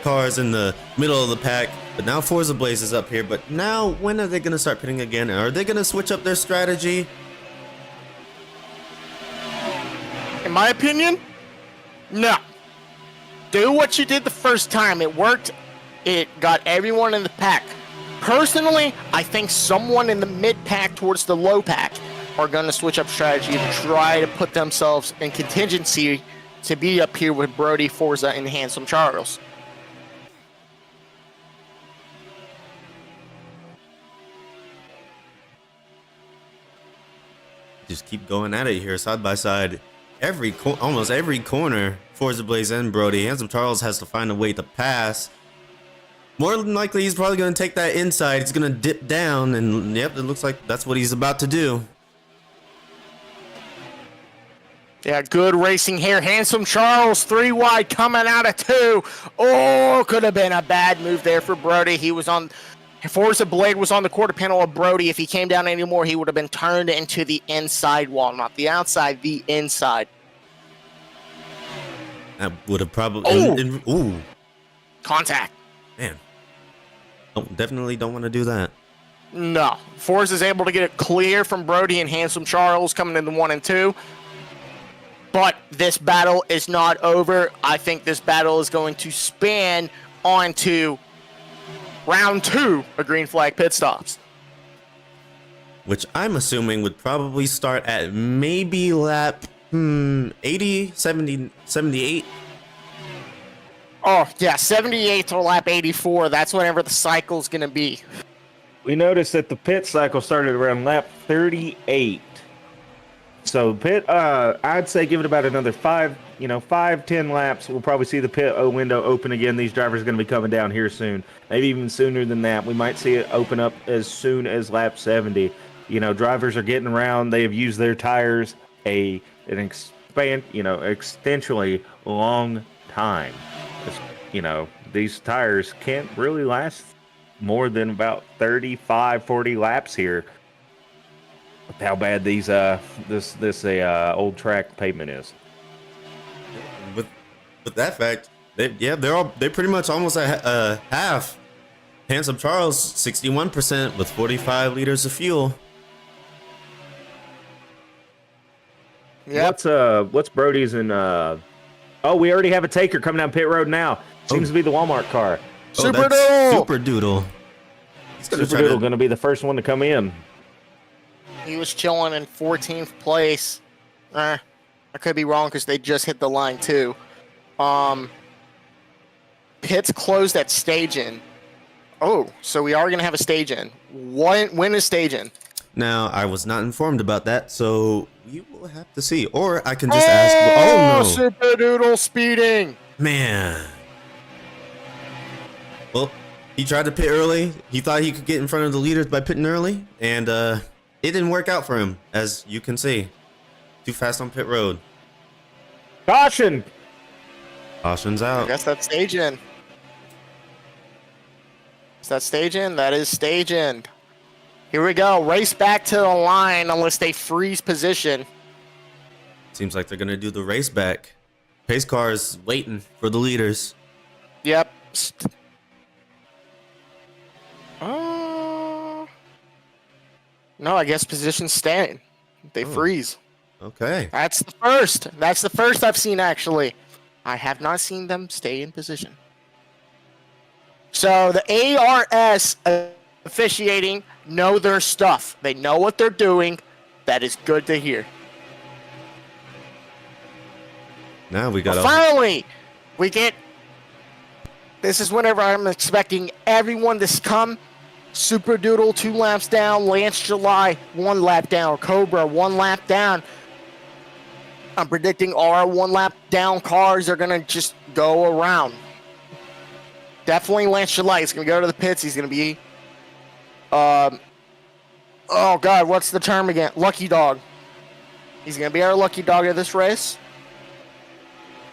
cars in the middle of the pack, but now Forza Blaze is up here. But now, when are they going to start pitting again? Are they going to switch up their strategy? In my opinion, no. Do what you did the first time. It worked. It got everyone in the pack. Personally, I think someone in the mid-pack towards the low pack are going to switch up strategy to try to put themselves in contingency to be up here with Brody, Forza, and Handsome Charles. Just keep going at it here, side by side. Almost every corner, Forza Blaze and Brody. Handsome Charles has to find a way to pass. More than likely, he's probably going to take that inside. He's going to dip down, and yep, it looks like that's what he's about to do. Yeah, good racing here. Handsome Charles, 3 wide, coming out of 2. Oh, could have been a bad move there for Brody. He was on... Forza Blade was on the quarter panel of Brody. If he came down anymore, he would have been turned into the inside wall. Not the outside, the inside. That would have probably... Ooh. Contact. Man. Definitely don't want to do that. No. Forza's able to get it clear from Brody and Handsome Charles coming into 1 and 2. But this battle is not over. I think this battle is going to span onto round 2 of green flag pit stops. Which I'm assuming would probably start at maybe lap 80, 70, 78. Oh, yeah, 78 to lap 84. That's whenever the cycle's going to be. We noticed that the pit cycle started around lap 38. So pit, I'd say give it about another 5-10 laps. We'll probably see the pit window open again. These drivers are going to be coming down here soon. Maybe even sooner than that. We might see it open up as soon as lap 70. You know, drivers are getting around. They have used their tires an extensionally long time. These tires can't really last more than about 35, 40 laps here. With how bad these this old track pavement is. With that fact, they pretty much almost at half. Handsome Charles 61% with 45 liters of fuel. Yeah. What's Brody's and we already have a taker coming down pit road now. Seems to be the Walmart car. Super Doodle. Super Doodle. Super Doodle going to be the first one to come in. He was chilling in 14th place. I could be wrong because they just hit the line too. Pits closed at stage in. Oh, so we are going to have a stage in. When is stage in? Now, I was not informed about that, so we will have to see. Or I can just ask. Oh, no. Super Doodle speeding. Man. Well, he tried to pit early. He thought he could get in front of the leaders by pitting early. And it didn't work out for him, as you can see. Too fast on pit road. Caution! Caution's out. I guess that's stage in. Is that stage in? That is stage in. Here we go. Race back to the line unless they freeze position. Seems like they're going to do the race back. Pace car is waiting for the leaders. Yep. No, I guess position's staying. They freeze. Okay. That's the first. That's the first I've seen, actually. I have not seen them stay in position. So the ARS officiating know their stuff. They know what they're doing. That is good to hear. Now we got finally, we get... This is whenever I'm expecting everyone to come. Super Doodle 2 laps down. Lance July 1 lap down. Cobra 1 lap down. I'm predicting our 1 lap down cars are going to just go around. Definitely Lance July is going to go to the pits. He's going to be... oh, God, what's the term again? Lucky dog. He's going to be our lucky dog of this race.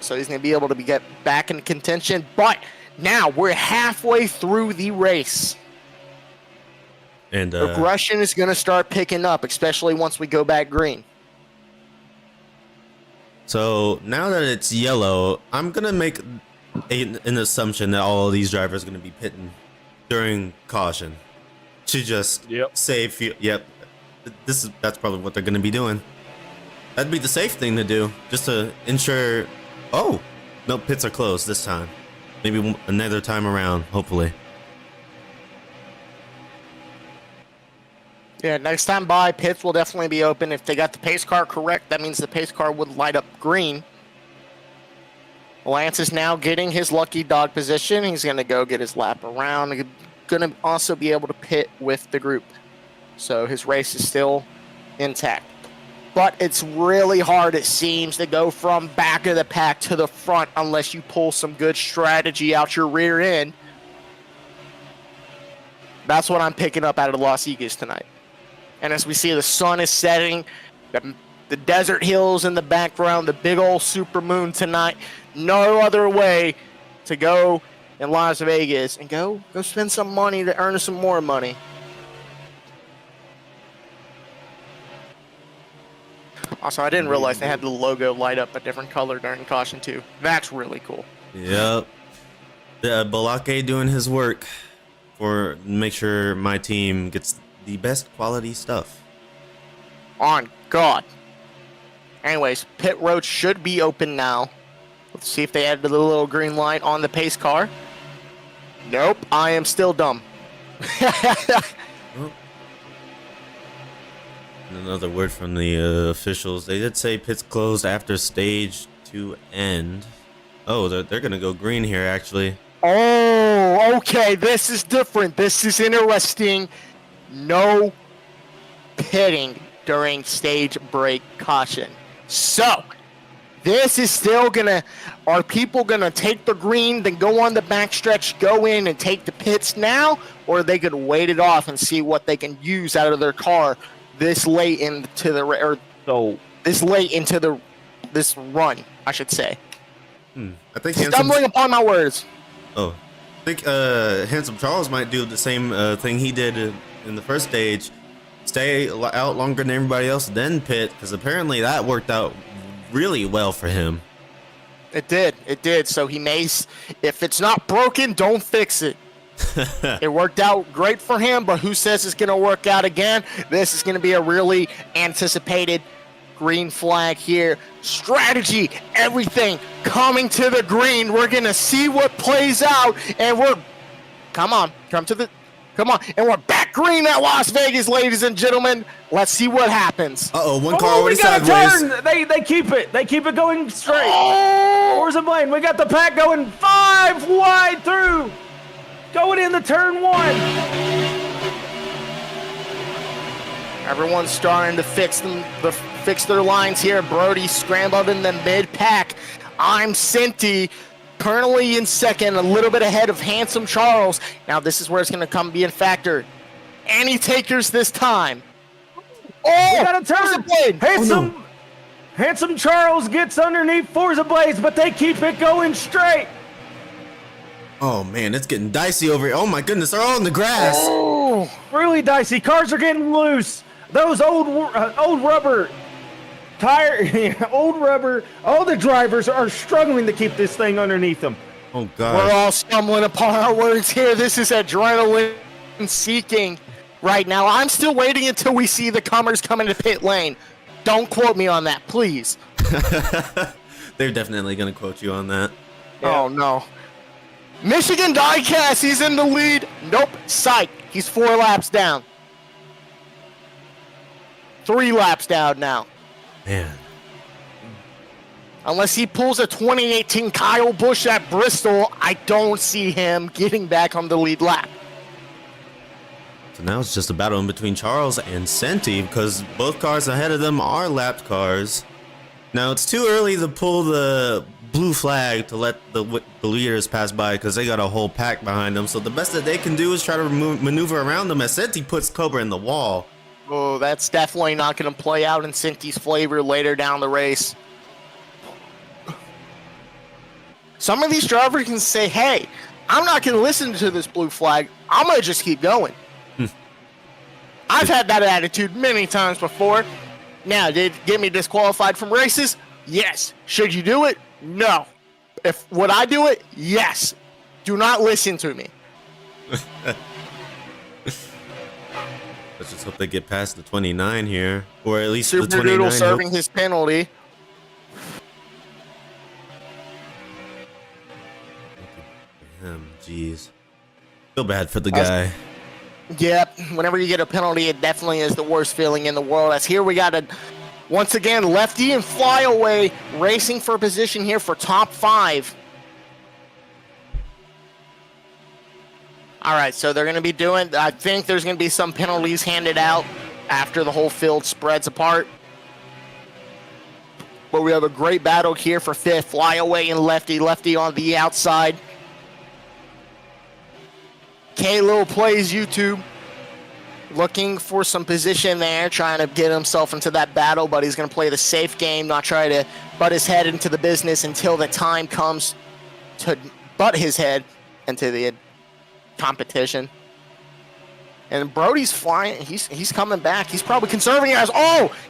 So he's going to be able to get back in contention. But now we're halfway through the race. And aggression is going to start picking up, especially once we go back green. So now that it's yellow, I'm going to make an assumption that all of these drivers are going to be pitting during caution to just save fuel. Yep. That's probably what they're going to be doing. That'd be the safe thing to do, just to ensure. Oh, no, pits are closed this time. Maybe another time around, hopefully. Yeah, next time by, pits will definitely be open. If they got the pace car correct, that means the pace car would light up green. Lance is now getting his lucky dog position. He's going to go get his lap around. He's going to also be able to pit with the group. So his race is still intact. But it's really hard, it seems, to go from back of the pack to the front unless you pull some good strategy out your rear end. That's what I'm picking up out of Las Vegas tonight. And as we see, the sun is setting, the desert hills in the background, the big old super moon tonight. No other way to go in Las Vegas and go spend some money to earn some more money. Also, I didn't realize they had the logo light up a different color during caution too. That's really cool. Yep. Balake doing his work for make sure my team gets the best quality stuff. On God. Anyways, pit road should be open now. Let's see if they added the little green light on the pace car. Nope, I am still dumb. Another word from the officials. They did say pits closed after stage 2 end. Oh, they're gonna go green here, actually. Oh, okay. This is different. This is interesting. No pitting during stage break caution. So, this is still gonna... Are people gonna take the green, then go on the backstretch, go in and take the pits now? Or are they gonna wait it off and see what they can use out of their car this late into the this run, I should say. I think Stumbling upon my words. Oh, I think Handsome Charles might do the same thing he did in the first stage. Stay out longer than everybody else, then pit, because apparently that worked out really well for him. It did. So he may, if it's not broken, don't fix it. It worked out great for him, but who says it's going to work out again? This is going to be a really anticipated green flag here. Strategy, everything coming to the green. We're going to see what plays out, and come on, and we're back green at Las Vegas, ladies and gentlemen. Let's see what happens. One car already sideways. Turn. They keep it going straight. Forza Blaine, we got the pack going 5 wide through. Going into turn 1. Everyone's starting to fix their lines here. Brody scrambled in the mid-pack. I'm Cinti, currently in second, a little bit ahead of Handsome Charles. Now this is where it's going to be a factor. Any takers this time? Oh, we got a turn. Handsome Charles gets underneath Forza Blades, but they keep it going straight. Oh man, it's getting dicey over here. Oh my goodness, they're all in the grass. Oh, really dicey. Cars are getting loose. Those old rubber tire, old rubber. All the drivers are struggling to keep this thing underneath them. Oh god. We're all stumbling upon our words here. This is adrenaline seeking right now. I'm still waiting until we see the comers come into pit lane. Don't quote me on that, please. They're definitely gonna quote you on that. Yeah. Oh no. Michigan Diecast, he's in the lead. Nope, psych. He's 4 laps down. 3 laps down now. Man. Unless he pulls a 2018 Kyle Busch at Bristol, I don't see him getting back on the lead lap. So now it's just a battle in between Charles and Senti, because both cars ahead of them are lapped cars. Now it's too early to pull the blue flag to let the leaders pass by, because they got a whole pack behind them. So the best that they can do is try to maneuver around them as Senti puts Cobra in the wall. Oh, that's definitely not going to play out in Senti's favor later down the race. Some of these drivers can say, hey, I'm not going to listen to this blue flag. I'm going to just keep going. I've had that attitude many times before. Now, did it get me disqualified from races? Yes. Should you do it? No. Would I do it? Yes. Do not listen to me. Let's just hope they get past the 29 here, or at least Super the 29. Doodle serving his penalty. Jeez. Feel bad for the guy. Yep. Whenever you get a penalty, it definitely is the worst feeling in the world. As here we got once again, Lefty and Flyaway racing for position here for top 5. All right, so they're going to be doing, I think there's going to be some penalties handed out after the whole field spreads apart. But we have a great battle here for 5th. Flyaway and Lefty. Lefty on the outside. K-Lil plays YouTube. Looking for some position there, trying to get himself into that battle, but he's going to play the safe game, not try to butt his head into the business until the time comes to butt his head into the competition. And Brody's flying. He's coming back. He's probably conserving as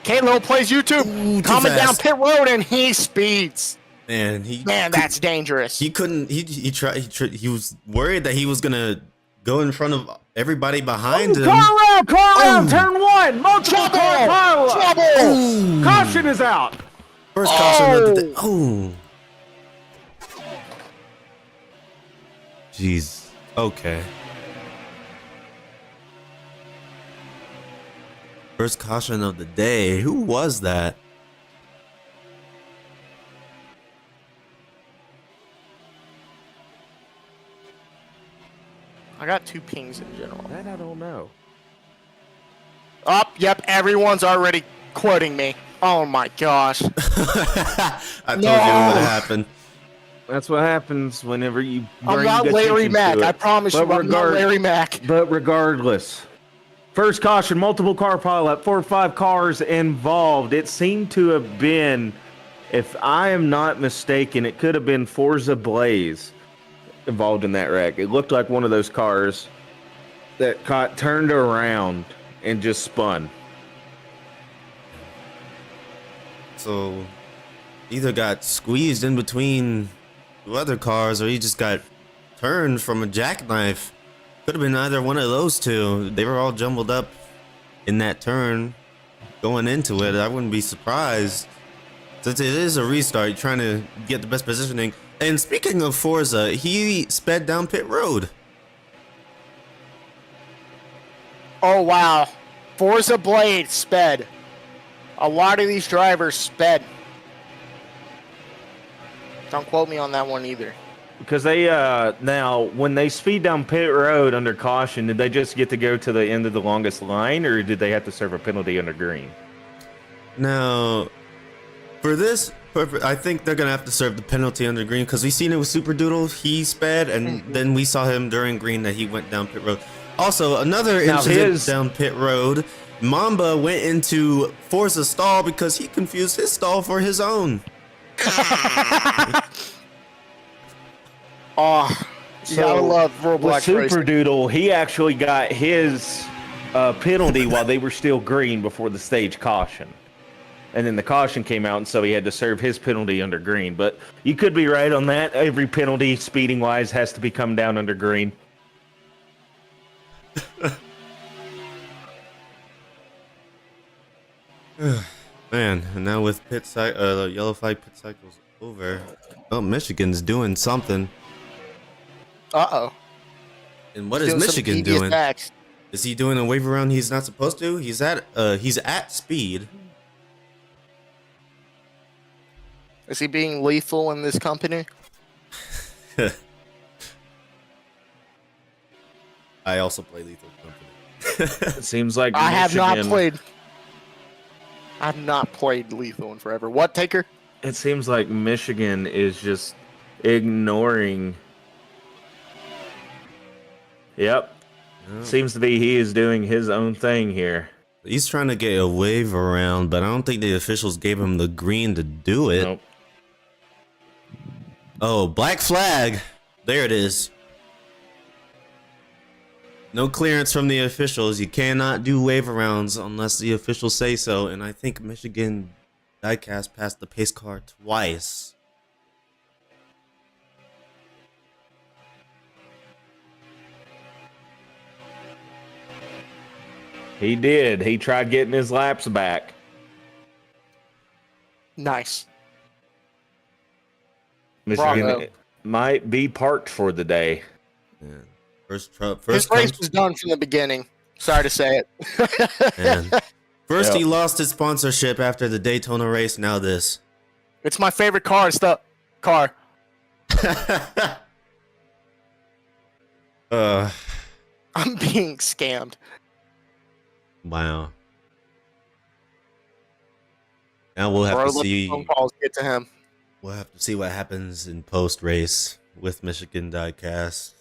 K-Lil plays YouTube. Ooh, coming down pit road, and he speeds. Man, that's dangerous. He couldn't. He tried. He was worried that he was gonna go in front of everybody behind him. Car around, turn 1. Multiple car pileup. Caution is out. First caution of the day. Jeez. Okay. First caution of the day. Who was that? I got 2 pings in general. That I don't know. Yep, everyone's already quoting me. Oh my gosh. I told you what would happen. That's what happens whenever you I'm not Larry Mack. I promise you, I'm not Larry Mack. But regardless, first caution, multiple car pileup, 4 or 5 cars involved. It seemed to have been If I am not mistaken, it could have been Forza Blaze involved in that wreck. It looked like one of those cars that turned around and just spun. So either got squeezed in between two other cars, or he just got turned from a jackknife. Could have been either one of those two. They were all jumbled up in that turn going into it. I wouldn't be surprised, since it is a restart, trying to get the best positioning. And speaking of Forza, he sped down pit road. Oh, wow. Forza Blade sped. A lot of these drivers sped. Don't quote me on that one either. Because they, now, when they speed down pit road under caution, did they just get to go to the end of the longest line, or did they have to serve a penalty under green? Now, for this purpose, I think they're going to have to serve the penalty under green, because we seen it with Super Doodle. He sped, and then we saw him during green that he went down pit road. Also, another incident down pit road, Mamba went into Forza's stall because he confused his stall for his own. Oh, you gotta love Roblox Super racing. Doodle, he actually got his penalty while they were still green before the stage caution. And then the caution came out, and so he had to serve his penalty under green. But you could be right on that. Every penalty, speeding-wise, has to be come down under green. Man, and now with yellow flag pit cycles over, oh, Michigan's doing something. Uh-oh. And what is Michigan doing? Is he doing a wave around he's not supposed to? He's at speed. Is he being lethal in this company? I also play Lethal Company. It seems like I have not Michigan- played. I've not played Lethal in forever. What, Taker? It seems like Michigan is just ignoring. Yep. Seems to be he is doing his own thing here. He's trying to get a wave around, but I don't think the officials gave him the green to do it. Nope. Oh, black flag. There it is. No clearance from the officials. You cannot do wave arounds unless the officials say so. And I think Michigan diecast passed the pace car twice. He did. He tried getting his laps back. Nice. Michigan Bravo. might be parked for the day. Yeah. First His race was done from the beginning. Sorry to say it. Man. First, he lost his sponsorship after the Daytona race. Now this. It's my favorite car. It's the car. I'm being scammed. Wow. Now we'll have Bro, to let the see. phone calls get to him. We'll have to see what happens in post race with Michigan diecast.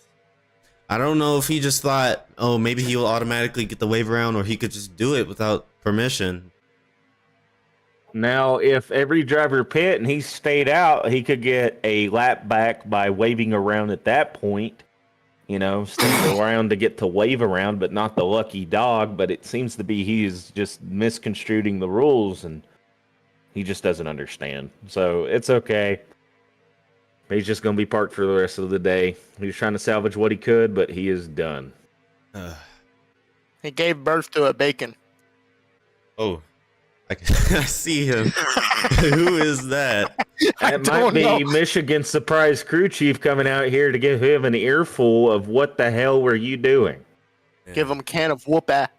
I don't know if he just thought, oh, maybe he will automatically get the wave around, or he could just do it without permission. Now, if every driver pit and he stayed out, he could get a lap back by waving around at that point. You know, staying around to get to wave around, but not the lucky dog. But it seems to be he's just misconstruing the rules, and he just doesn't understand. So it's okay. He's just going to be parked for the rest of the day. He was trying to salvage what he could, but he is done. He gave birth to a bacon. Oh, I see him. Who is that? That might be Michigan's surprise crew chief coming out here to give him an earful of what the hell were you doing? Yeah. Give him a can of whoop-a.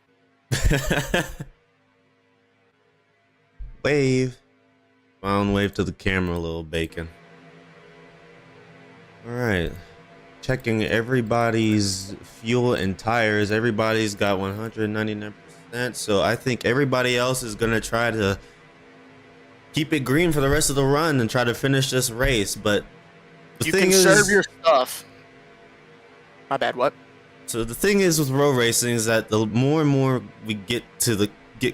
Wave. Smile wave to the camera, little bacon. Alright. Checking everybody's fuel and tires. Everybody's got 199%. So I think everybody else is going to try to keep it green for the rest of the run and try to finish this race. But the You thing can is, serve your stuff. My bad, what? So the thing is with road racing is that the more and more we get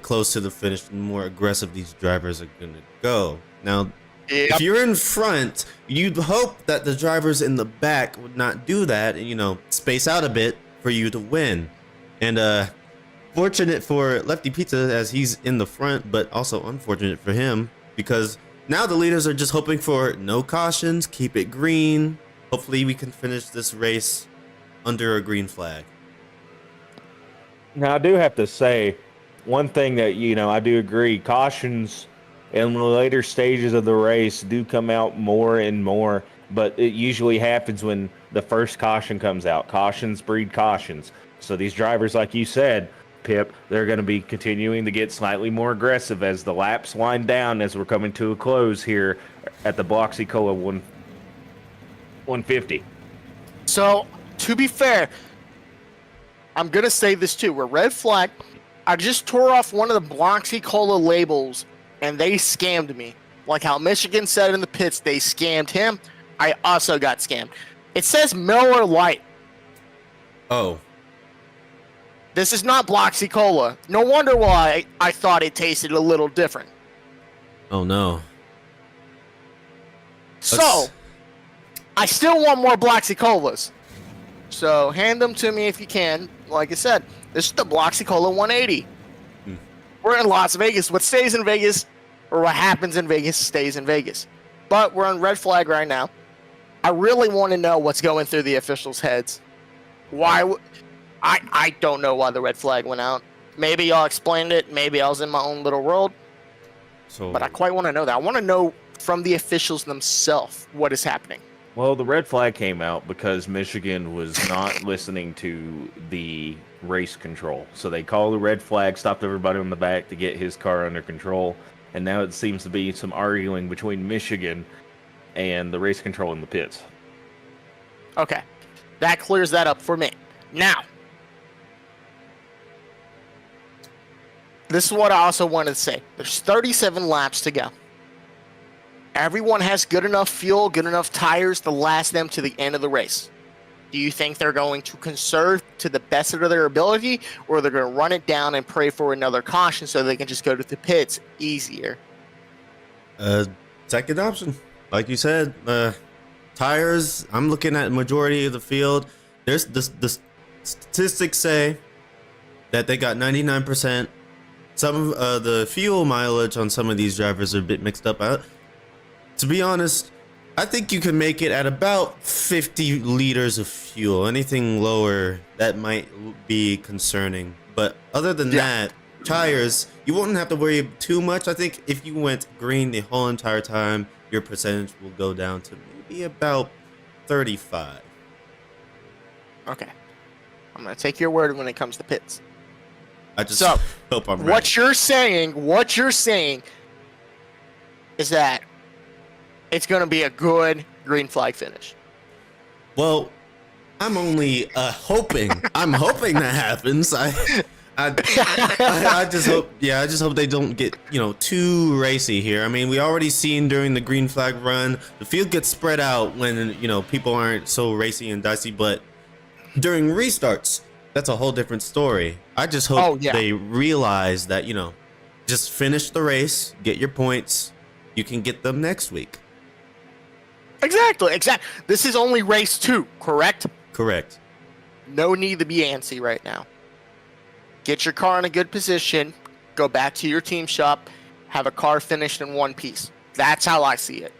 close to the finish, the more aggressive these drivers are going to go. Now, If you're in front, you'd hope that the drivers in the back would not do that and, you know, space out a bit for you to win. And fortunate for Lefty Pizza as he's in the front, but also unfortunate for him because now the leaders are just hoping for no cautions, keep it green. Hopefully we can finish this race under a green flag. Now, I do have to say one thing that, you know, I do agree. Cautions in the later stages of the race do come out more and more, but it usually happens when the first caution comes out. Cautions breed cautions. So these drivers, like you said, Pip, they're going to be continuing to get slightly more aggressive as the laps wind down as we're coming to a close here at the Bloxy Cola 150. So, to be fair, I'm going to say this too. We're red flag. I just tore off one of the Bloxy Cola labels, and they scammed me. Like how Michigan said in the pits, they scammed him. I also got scammed. It says Miller Lite. Oh. This is not Bloxy Cola. No wonder why I thought it tasted a little different. Oh no. So, I still want more Bloxy Colas. So, hand them to me if you can. Like I said, this is the Bloxy Cola 180. We're in Las Vegas. What stays in Vegas, or what happens in Vegas, stays in Vegas. But we're on red flag right now. I really want to know what's going through the officials' heads. Why? I don't know why the red flag went out. Maybe y'all explained it. Maybe I was in my own little world. But I quite want to know that. I want to know from the officials themselves what is happening. Well, the red flag came out because Michigan was not listening to the race control. So they called the red flag, stopped everybody on the back to get his car under control. And now it seems to be some arguing between Michigan and the race control in the pits. Okay. That clears that up for me. Now, this is what I also wanted to say. There's 37 laps to go. Everyone has good enough fuel, good enough tires to last them to the end of the race. Do you think they're going to conserve to the best of their ability, or they're going to run it down and pray for another caution so they can just go to the pits easier? Second option. Like you said, tires, I'm looking at majority of the field. There's the statistics say that they got 99%. Some of the fuel mileage on some of these drivers are a bit mixed up. To be honest, I think you can make it at about 50 liters of fuel. Anything lower, that might be concerning. But other than that, tires, you won't have to worry too much. I think if you went green the whole entire time, your percentage will go down to maybe about 35. Okay. I'm going to take your word when it comes to pits. I just hope I'm right. What you're saying is that it's going to be a good green flag finish. Well, I'm only hoping. I'm hoping that happens. I just hope. Yeah, I just hope they don't get too racy here. I mean, we already seen during the green flag run, the field gets spread out when people aren't so racy and dicey. But during restarts, that's a whole different story. I just hope they realize that just finish the race, get your points. You can get them next week. Exactly. This is only race 2, correct? Correct. No need to be antsy right now. Get your car in a good position, go back to your team shop, have a car finished in one piece. That's how I see it.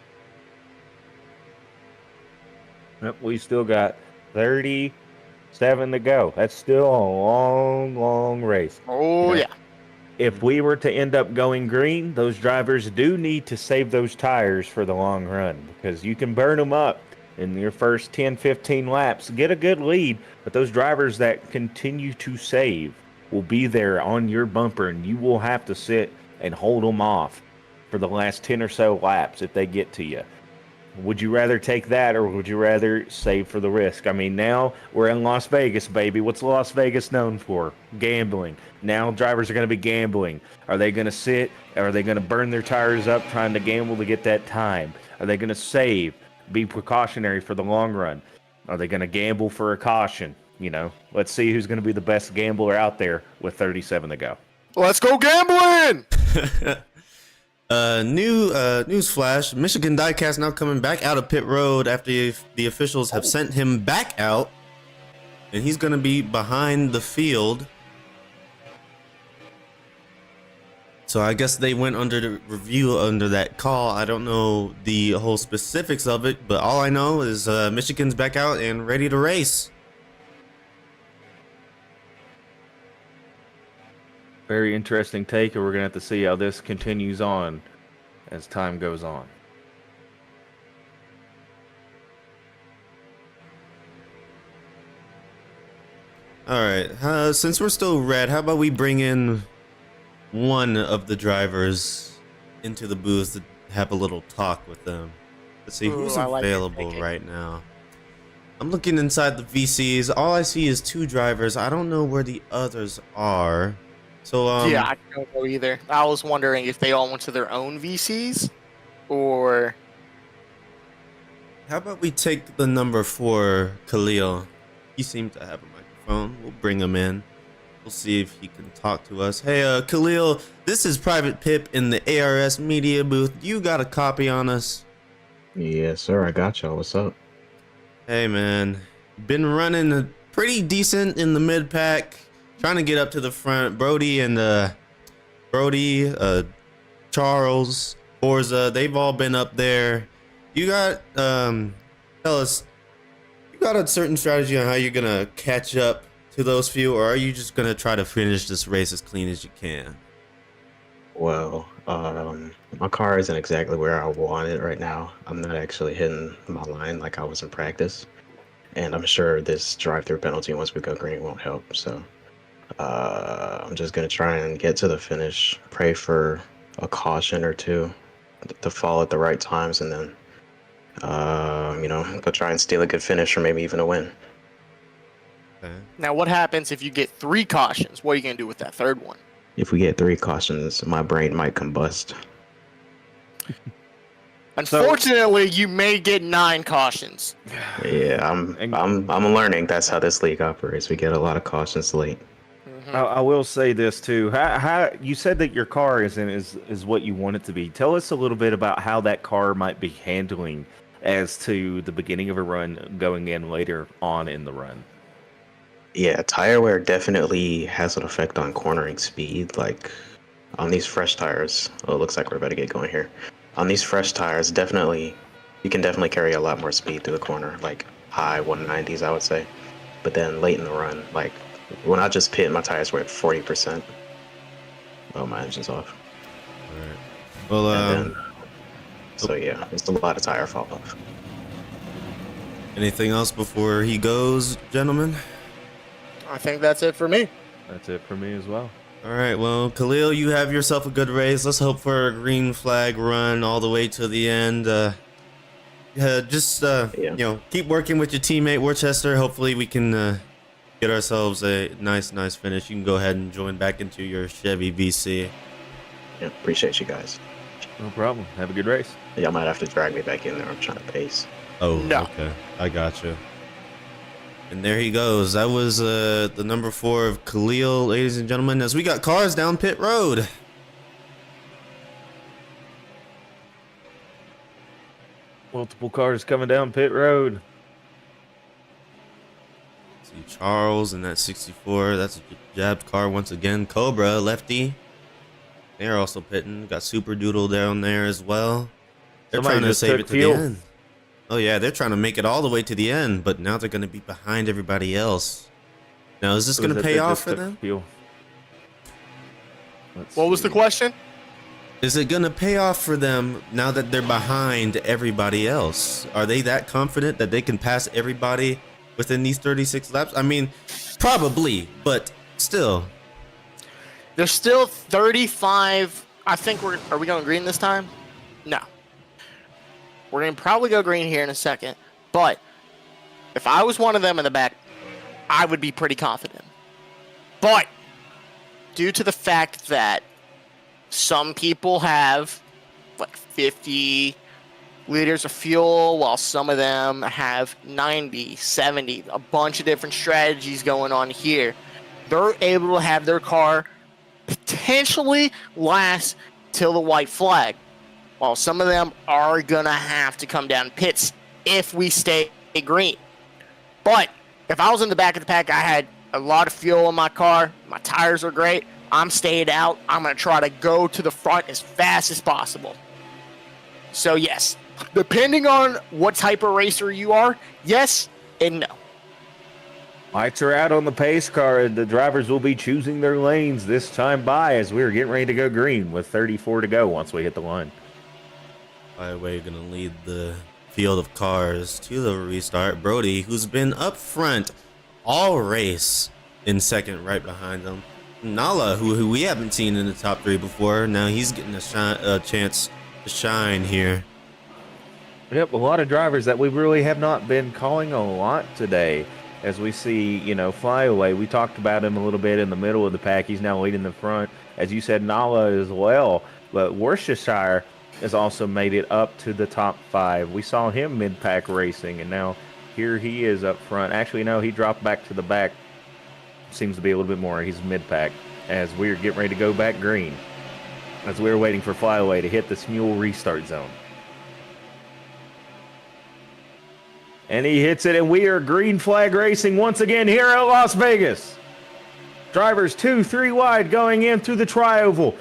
Yep, we still got 37 to go. That's still a long, long race. Oh, yeah. If we were to end up going green, those drivers do need to save those tires for the long run because you can burn them up in your first 10, 15 laps, get a good lead, but those drivers that continue to save will be there on your bumper and you will have to sit and hold them off for the last 10 or so laps if they get to you. Would you rather take that or would you rather save for the risk? I mean, now we're in Las Vegas, baby. What's Las Vegas known for? Gambling. Now drivers are going to be gambling. Are they going to sit? Are they going to burn their tires up trying to gamble to get that time? Are they going to save? Be precautionary for the long run? Are they going to gamble for a caution? Let's see who's going to be the best gambler out there with 37 to go. Let's go gambling! News flash. Michigan Diecast now coming back out of pit road after the officials have sent him back out. And he's going to be behind the field. So I guess they went under the review under that call. I don't know the whole specifics of it, but all I know is Michigan's back out and ready to race. Very interesting take, and we're going to have to see how this continues on as time goes on. All right, since we're still red, how about we bring in one of the drivers into the booth to have a little talk with them. Let's see who's available right now. I'm looking inside the VCs. All I see is 2 drivers. I don't know where the others are. So yeah, I don't know either. I was wondering if they all went to their own VCs or. How about we take the number 4, Khalil? He seems to have a microphone. We'll bring him in. We'll see if he can talk to us. Hey, Khalil, this is Private Pip in the ARS media booth. You got a copy on us? Yes, sir. I got y'all. What's up? Hey, man. Been running pretty decent in the mid pack. Trying to get up to the front. Brody, Charles, Forza, they've all been up there. You got, tell us, you got a certain strategy on how you're gonna catch up to those few, or are you just gonna try to finish this race as clean as you can? Well, my car isn't exactly where I want it right now. I'm not actually hitting my line like I was in practice, and I'm sure this drive-through penalty once we go green won't help. So I'm just gonna try and get to the finish, pray for a caution or two to fall at the right times, and then go try and steal a good finish or maybe even a win. Okay. Now, what happens if you get 3 cautions? What are you going to do with that 3rd one? If we get 3 cautions, my brain might combust. Unfortunately, you may get 9 cautions. Yeah, I'm learning. That's how this league operates. We get a lot of cautions late. I will say this too. How you said that your car is what you want it to be. Tell us a little bit about how that car might be handling as to the beginning of a run going in later on in the run. Yeah, tire wear definitely has an effect on cornering speed. Like on these fresh tires, oh, it looks like we're about to get going here. On these fresh tires, you can definitely carry a lot more speed through the corner, like high 190s, I would say. But then late in the run, like when I just pit, my tires were at 40%. Oh, my engine's off. All right. Well, so yeah, it's a lot of tire fall off. Anything else before he goes, gentlemen? I think that's it for me. That's it for me as well. All right, well, Khalil, you have yourself a good race. Let's hope for a green flag run all the way to the end. Keep working with your teammate Worcester. Hopefully we can get ourselves a nice finish. You can go ahead and join back into your Chevy VC. Yeah, appreciate you guys. No problem. Have a good race. Y'all might have to drag me back in there. I'm trying to pace. Oh, no. Okay. I got you. And there he goes. That was the number 4 of Khalil, ladies and gentlemen, as we got cars down pit road. Multiple cars coming down pit road. See Charles in that 64. That's a jabbed car once again. Cobra, lefty. They're also pitting. Got Super Doodle down there as well. They're trying to save it to the end. Oh yeah, they're trying to make it all the way to the end, but now they're going to be behind everybody else. Now, is this going to pay off for them? What was the question? Is it going to pay off for them now that they're behind everybody else? Are they that confident that they can pass everybody within these 36 laps? I mean, probably, but still. There's still 35. I think are we going green this time? No. We're going to probably go green here in a second. But if I was one of them in the back, I would be pretty confident. But due to the fact that some people have like 50 liters of fuel, while some of them have 90, 70, a bunch of different strategies going on here, they're able to have their car potentially last until the white flag. Well, some of them are going to have to come down pits if we stay green. But if I was in the back of the pack, I had a lot of fuel in my car, my tires are great, I'm staying out, I'm going to try to go to the front as fast as possible. So yes, depending on what type of racer you are, yes and no. Lights are out on the pace car, and the drivers will be choosing their lanes this time by as we're getting ready to go green with 34 to go once we hit the line. Speedway gonna lead the field of cars to the restart. Brody, who's been up front all race, in second right behind them. Nala, who we haven't seen in the top 3 before, now he's getting a chance to shine here. Yep, a lot of drivers that we really have not been calling a lot today. As we see, you know, Flyaway, we talked about him a little bit in the middle of the pack. He's now leading the front. As you said, Nala as well. But Worcestershire has also made it up to the top 5. We saw him mid-pack racing, and now here he is up front. Actually, no, he dropped back to the back. Seems to be a little bit more. He's mid-pack as we're getting ready to go back green. As we're waiting for Flyaway to hit the Smule restart zone. And he hits it, and we are green flag racing once again here at Las Vegas. Drivers 2, 3 wide going in through the tri-oval.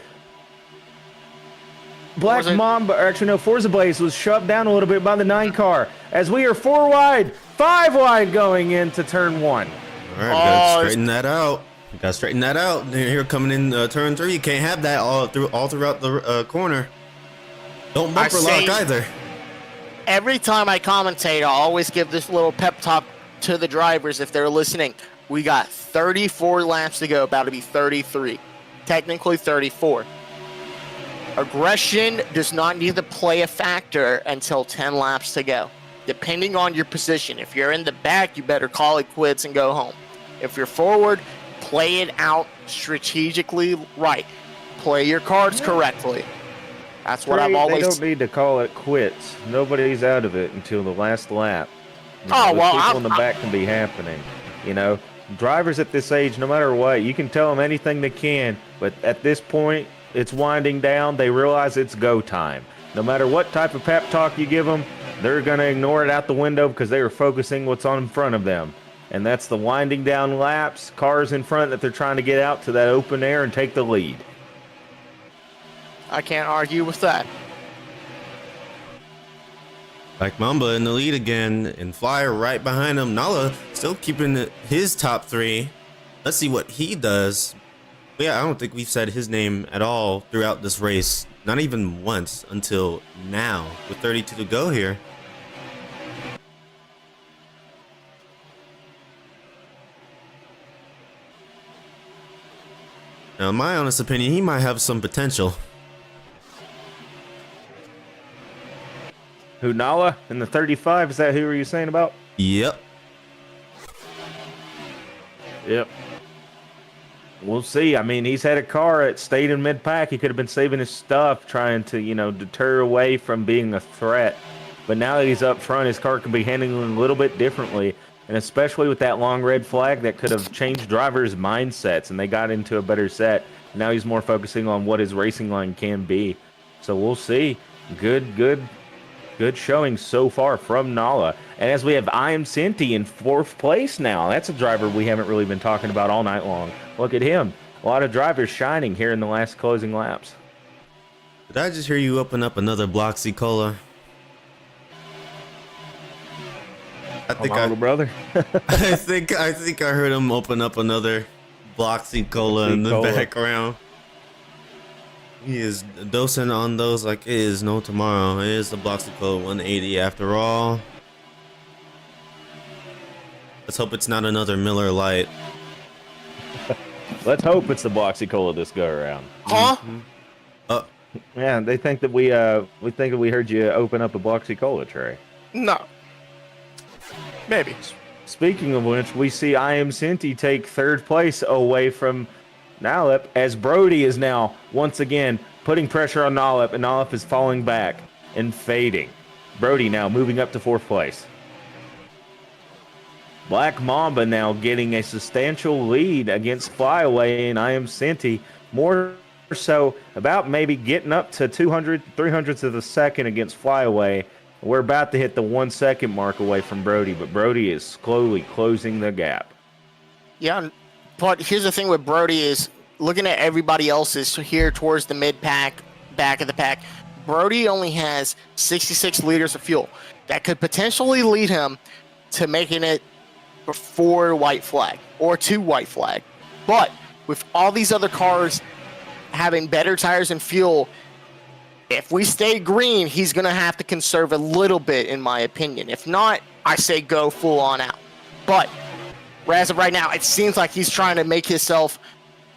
Black Mamba, or actually no, Forza Blaze was shoved down a little bit by the 9 car. As we are 4 wide, 5 wide going into turn 1. All right, gotta straighten that out. Gotta straighten that out. Here coming in turn 3. You can't have that all throughout the corner. Don't bumper lock either. Every time I commentate, I always give this little pep talk to the drivers if they're listening. We got 34 laps to go, about to be 33. Technically 34. Aggression does not need to play a factor until 10 laps to go. Depending on your position. If you're in the back, you better call it quits and go home. If you're forward, play it out strategically right. Play your cards correctly. That's what I've always... They don't need to call it quits. Nobody's out of it until the last lap. You know, people in the back can be happening. You know, drivers at this age, no matter what, you can tell them anything they can, but at this point, it's winding down. They realize it's go time. No matter what type of pep talk you give them, they're going to ignore it out the window because they are focusing what's on in front of them. And that's the winding down laps, cars in front that they're trying to get out to that open air and take the lead. I can't argue with that. Black Mamba in the lead again, and Flyer right behind him. Nala still keeping his top 3. Let's see what he does. Yeah, I don't think we've said his name at all throughout this race. Not even once until now, with 32 to go here. Now, in my honest opinion, he might have some potential. Who, Nala in the 35? Is that who were you saying about? Yep. Yep. We'll see. I mean, he's had a car that stayed in mid-pack. He could have been saving his stuff, trying to, you know, deter away from being a threat. But now that he's up front, his car can be handling a little bit differently. And especially with that long red flag, that could have changed drivers' mindsets, and they got into a better set. Now he's more focusing on what his racing line can be. So we'll see. Good showing so far from Nala. And as we have I Am Sinti in 4th place now. That's a driver we haven't really been talking about all night long. Look at him. A lot of drivers shining here in the last closing laps. Did I just hear you open up another Bloxy Cola? I think little brother. I think I heard him open up another Bloxy Cola in the background. He is dosing on those like it is no tomorrow. It is the Bloxy Cola 180 after all. Let's hope it's not another Miller Lite. Let's hope it's the Bloxy Cola this go around. Huh? Yeah, they think that we think that we heard you open up a Bloxy Cola tray. No. Maybe. Speaking of which, we see I Am Sinti take 3rd place away from Nalep, as Brody is now once again putting pressure on Nalep, and Nalep is falling back and fading. Brody now moving up to 4th place. Black Mamba now getting a substantial lead against Flyaway and I Am Sinti. More so, about maybe getting up to 200, 300ths of a second against Flyaway. We're about to hit the 1 second mark away from Brody, but Brody is slowly closing the gap. Yeah, but here's the thing with Brody is looking at everybody else's here towards the mid pack, back of the pack. Brody only has 66 liters of fuel. That could potentially lead him to making it before white flag or to white flag. But with all these other cars having better tires and fuel, if we stay green, he's going to have to conserve a little bit, in my opinion. If not, I say go full on out. But as of right now, it seems like he's trying to make himself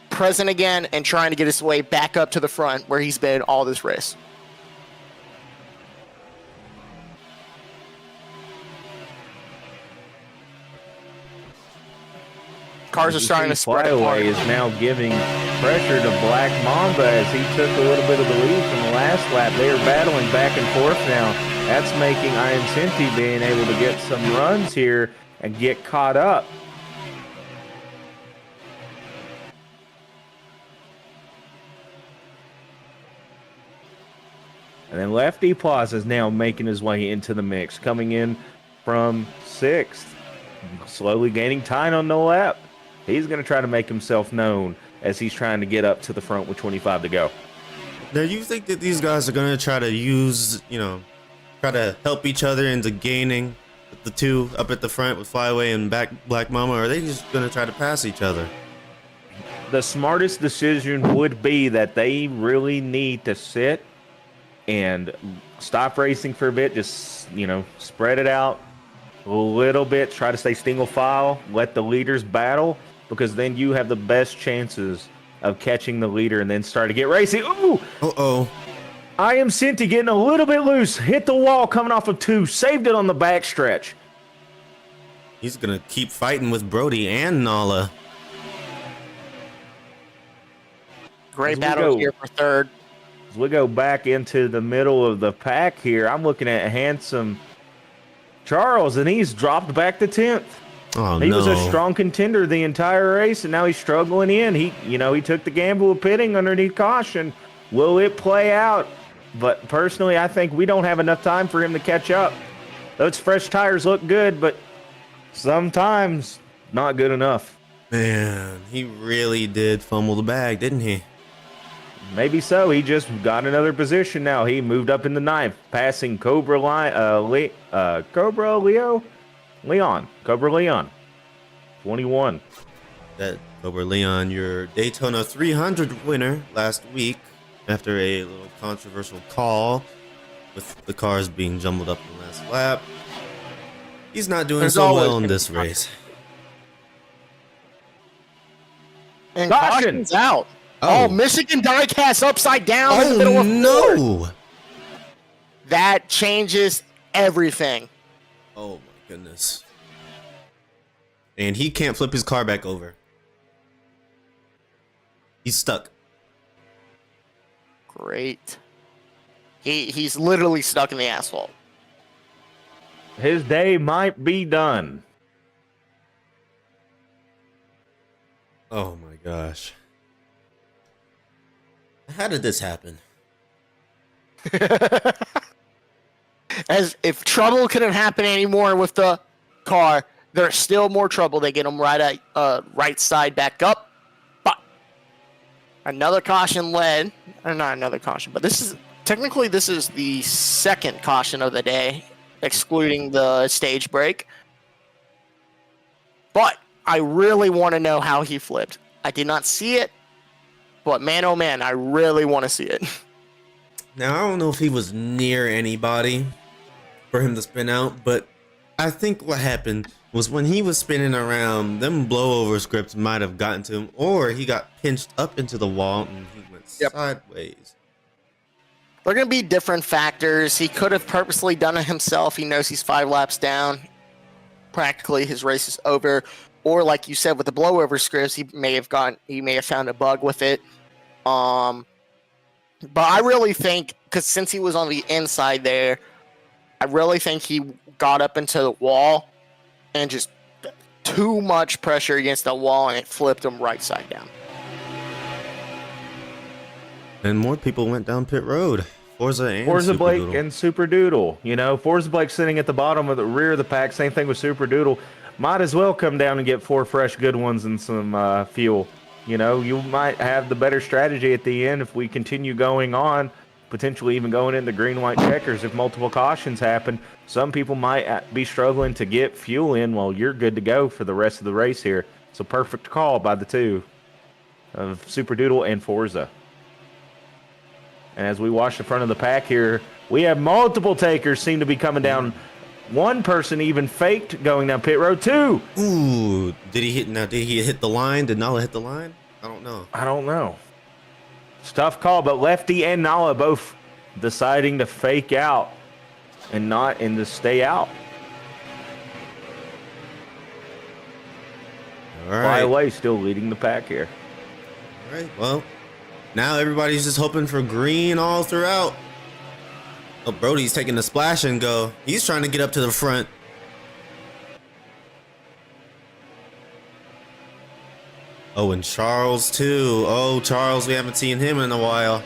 present again and trying to get his way back up to the front where he's been all this race. Cars are starting to spread apart. Flyaway is now giving pressure to Black Mamba as he took a little bit of the lead from the last lap. They are battling back and forth now. That's making Ian Cinti being able to get some runs here and get caught up. And then Lefty Plaza is now making his way into the mix, coming in from 6th, slowly gaining time on the lap. He's going to try to make himself known as he's trying to get up to the front with 25 to go. Now, you think that these guys are going to try to use, try to help each other into gaining the two up at the front with Flyaway and Black Mama, or are they just going to try to pass each other? The smartest decision would be that they really need to sit and stop racing for a bit, just, spread it out a little bit, try to stay single file, let the leaders battle, because then you have the best chances of catching the leader and then start to get racing. Ooh! Uh-oh. I am Cinti getting a little bit loose, hit the wall coming off of 2, saved it on the back stretch. He's going to keep fighting with Brody and Nala. Great battle here for 3rd. As we go back into the middle of the pack here, I'm looking at Handsome Charles, and he's dropped back to 10th. Oh, he no. was a strong contender the entire race, and now he's struggling in. He took the gamble of pitting underneath caution. Will it play out? But personally, I think we don't have enough time for him to catch up. Those fresh tires look good, but sometimes not good enough. Man, he really did fumble the bag, didn't he? Maybe so. He just got another position now. He moved up in the 9th, passing Cobra Leon, 21. That Cobra Leon, your Daytona 300 winner last week, after a little controversial call with the cars being jumbled up in the last lap. He's not doing so well in this race. And caution's out. Oh, Michigan diecast upside down in the middle of no! That changes everything. Oh my goodness. And he can't flip his car back over. He's stuck. Great. He's literally stuck in the asphalt. His day might be done. Oh my gosh. How did this happen? As if trouble couldn't happen anymore with the car, there's still more trouble. They get him right side back up. But another caution led, or not another caution, but this is the second caution of the day, excluding the stage break. But I really want to know how he flipped. I did not see it. But man, oh man, I really want to see it. Now, I don't know if he was near anybody for him to spin out, but I think what happened was when he was spinning around, them blowover scripts might have gotten to him, or he got pinched up into the wall and he went sideways. There are going to be different factors. He could have purposely done it himself. He knows he's 5 laps down. Practically, his race is over. Or like you said, with the blowover scripts, he may have found a bug with it. But I really think, because since he was on the inside there, I really think he got up into the wall and just too much pressure against the wall, and it flipped him right side down. And more people went down pit road. Forza and Forza Super Blake Doodle. and Super Doodle. You know, Forza Blake sitting at the bottom of the rear of the pack. Same thing with Super Doodle. Might as well come down and get 4 fresh good ones and some fuel. You know, you might have the better strategy at the end if we continue going on, potentially even going into green-white checkers if multiple cautions happen. Some people might be struggling to get fuel in while you're good to go for the rest of the race here. It's a perfect call by the two of Super Doodle and Forza. And as we watch the front of the pack here, we have multiple takers seem to be coming down. One person even faked going down pit road. 2. Ooh, did he hit the line? Did Nala hit the line? I don't know. It's a tough call, but Lefty and Nala both deciding to fake out and to stay out. All right. Fly away, still leading the pack here. All right, well, now everybody's just hoping for green all throughout. Oh, Brody's taking the splash and go. He's trying to get up to the front. Oh, and Charles too. Oh, Charles, we haven't seen him in a while.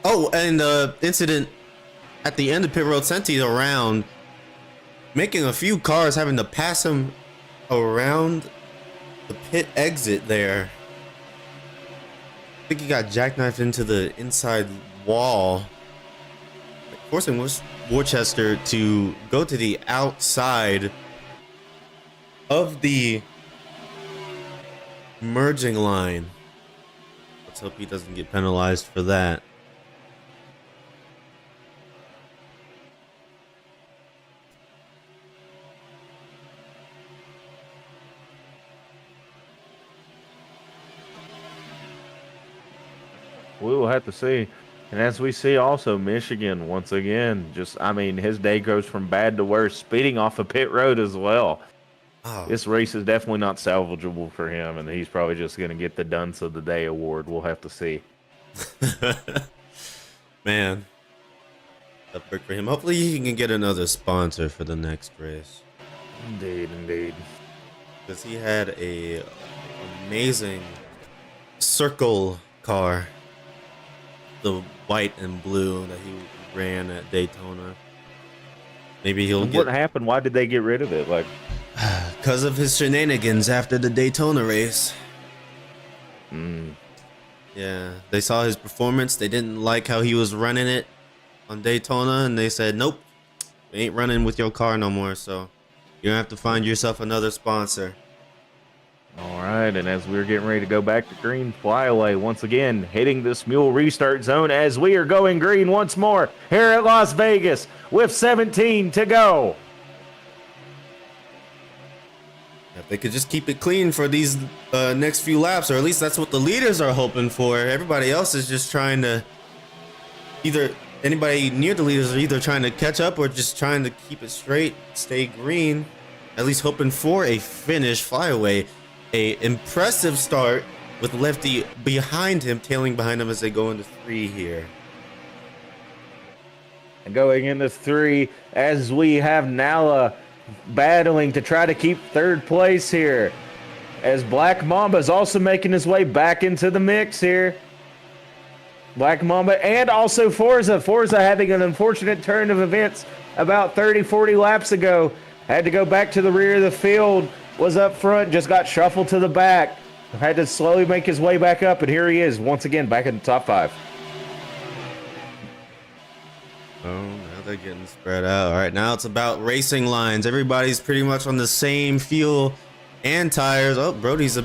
Oh, and the incident at the end of pit road sent you around, making a few cars having to pass him around the pit exit there. I think he got jackknifed into the inside wall, forcing Worcester to go to the outside of the merging line. Let's hope he doesn't get penalized for that. We will have to see. And as we see also, Michigan, once again, his day goes from bad to worse, speeding off a pit road as well. Oh. This race is definitely not salvageable for him, and he's probably just going to get the Dunce of the Day award. We'll have to see. Man. Tough break for him. Hopefully he can get another sponsor for the next race. Indeed. Because he had a amazing circle car. The white and blue that he ran at Daytona. Maybe he'll get... What happened? Why did they get rid of it? Because of his shenanigans after the Daytona race. Yeah, they saw his performance. They didn't like how he was running it on Daytona, and they said, nope, we ain't running with your car no more, so you're gonna have to find yourself another sponsor. All right, and as we're getting ready to go back to green, Flyaway once again hitting this mule restart zone as we are going green once more here at Las Vegas with 17 to go. If they could just keep it clean for these next few laps, or at least that's what the leaders are hoping for. Everybody else is just trying to anybody near the leaders are either trying to catch up or just trying to keep it straight, stay green, at least hoping for a finish. Flyaway, a impressive start with Lefty behind him, tailing behind him as they go into 3 here. And going into 3, as we have Nala battling to try to keep 3rd place here, as Black Mamba is also making his way back into the mix here. Black Mamba and also Forza having an unfortunate turn of events about 30-40 laps ago. Had to go back to the rear of the field, was up front, just got shuffled to the back. Had to slowly make his way back up, and here he is once again back in the top 5. Oh, now they're getting spread out. All right, now it's about racing lines. Everybody's pretty much on the same fuel and tires. Oh, Brody has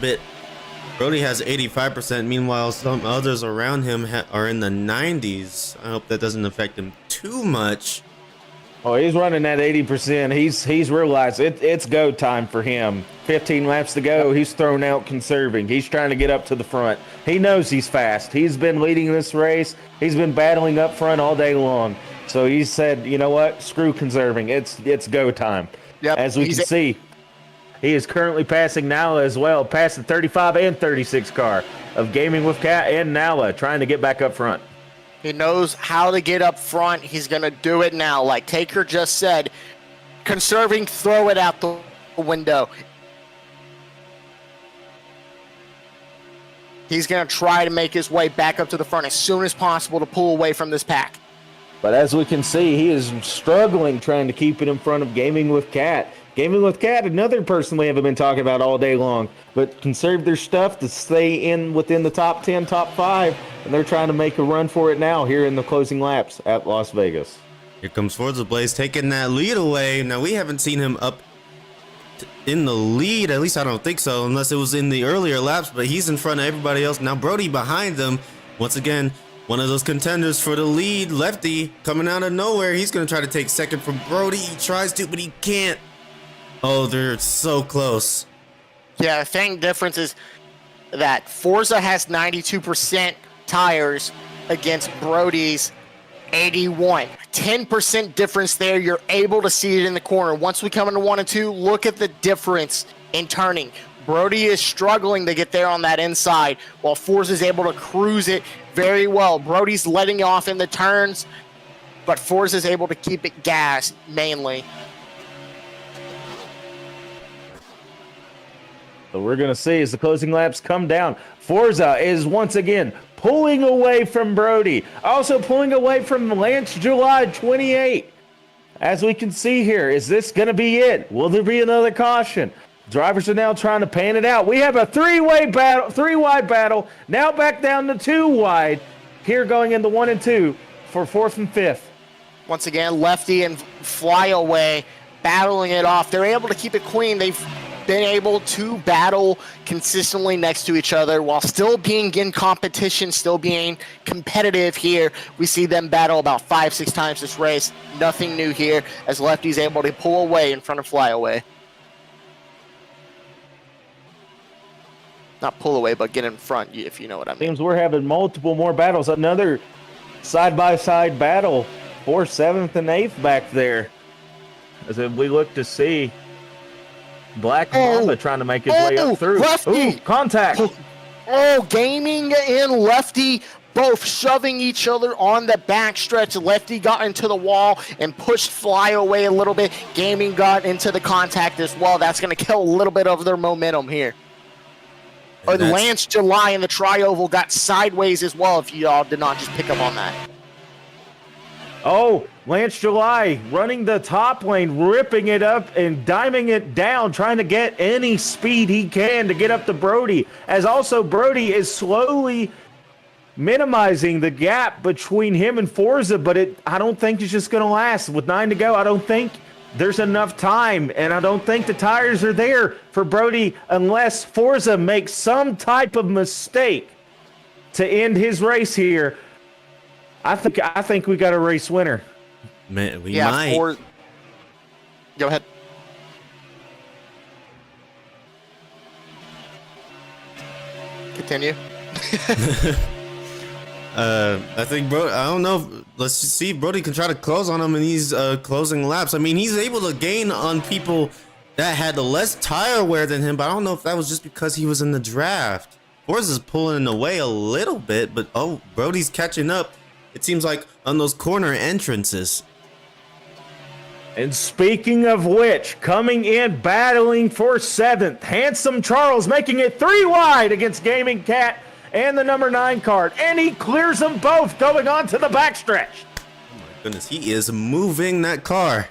85%. Meanwhile, some others around him are in the 90s. I hope that doesn't affect him too much. Oh, he's running at 80%. He's realized it's go time for him. 15 laps to go. He's thrown out conserving. He's trying to get up to the front. He knows he's fast. He's been leading this race. He's been battling up front all day long. So he said, you know what? Screw conserving. It's go time. Yep, as we can see, he is currently passing Nala as well, past the 35 and 36 car of Gaming with Cat and Nala, trying to get back up front. He knows how to get up front. He's going to do it now. Like Taker just said, conserving, throw it out the window. He's going to try to make his way back up to the front as soon as possible to pull away from this pack. But as we can see, he is struggling trying to keep it in front of Gaming with Cat. Gaming with Cat, another person we haven't been talking about all day long, but conserve their stuff to stay in within the top 10, top 5, and they're trying to make a run for it now here in the closing laps at Las Vegas. Here comes Forza Blaze taking that lead away. Now, we haven't seen him up in the lead, at least I don't think so, unless it was in the earlier laps, but he's in front of everybody else. Now Brody behind them. Once again, one of those contenders for the lead. Lefty coming out of nowhere. He's going to try to take second from Brody. He tries to, but he can't. Oh, they're so close. Yeah, the thing difference is that Forza has 92% tires against Brody's 81. 10% difference there. You're able to see it in the corner. Once we come into 1 and 2, look at the difference in turning. Brody is struggling to get there on that inside, while Forza is able to cruise it very well. Brody's letting off in the turns, but Forza is able to keep it gas mainly. So we're going to see as the closing laps come down. Forza is once again pulling away from Brody. Also pulling away from Lance July 28. As we can see here, is this going to be it? Will there be another caution? Drivers are now trying to pan it out. We have a three-wide battle. Now back down to 2 wide. Here going into 1 and 2 for 4th and 5th. Once again, Lefty and Flyaway battling it off. They're able to keep it clean. They've been able to battle consistently next to each other while still being in competition, still being competitive here. We see them battle about 5-6 times this race. Nothing new here as Lefty's able to pull away in front of Flyaway. Not pull away, but get in front, if you know what I mean. Seems we're having multiple more battles. Another side-by-side battle for 7th and 8th back there. As we look to see Black Mamba trying to make his way up through. Lefty. Ooh, contact. Gaming and Lefty both shoving each other on the backstretch. Lefty got into the wall and pushed Flyaway a little bit. Gaming got into the contact as well. That's going to kill a little bit of their momentum here. Lance July in the tri-oval got sideways as well, if y'all did not just pick up on that. Oh, Lance July running the top lane, ripping it up and diming it down, trying to get any speed he can to get up to Brody. As also Brody is slowly minimizing the gap between him and Forza, but I don't think it's just going to last. With 9 to go, I don't think there's enough time, and I don't think the tires are there for Brody unless Forza makes some type of mistake to end his race here. I think we got a race winner. Man, we might. Go ahead. Continue. I think, bro, I don't know. Let's just see if Brody can try to close on him in these closing laps. I mean, he's able to gain on people that had less tire wear than him, but I don't know if that was just because he was in the draft. Forza's pulling away a little bit, but oh, Brody's catching up. It seems like on those corner entrances. And speaking of which, coming in battling for 7th, Handsome Charles making it 3 wide against Gaming Cat and the number 9 card. And he clears them both going on to the backstretch. Oh my goodness, he is moving that car.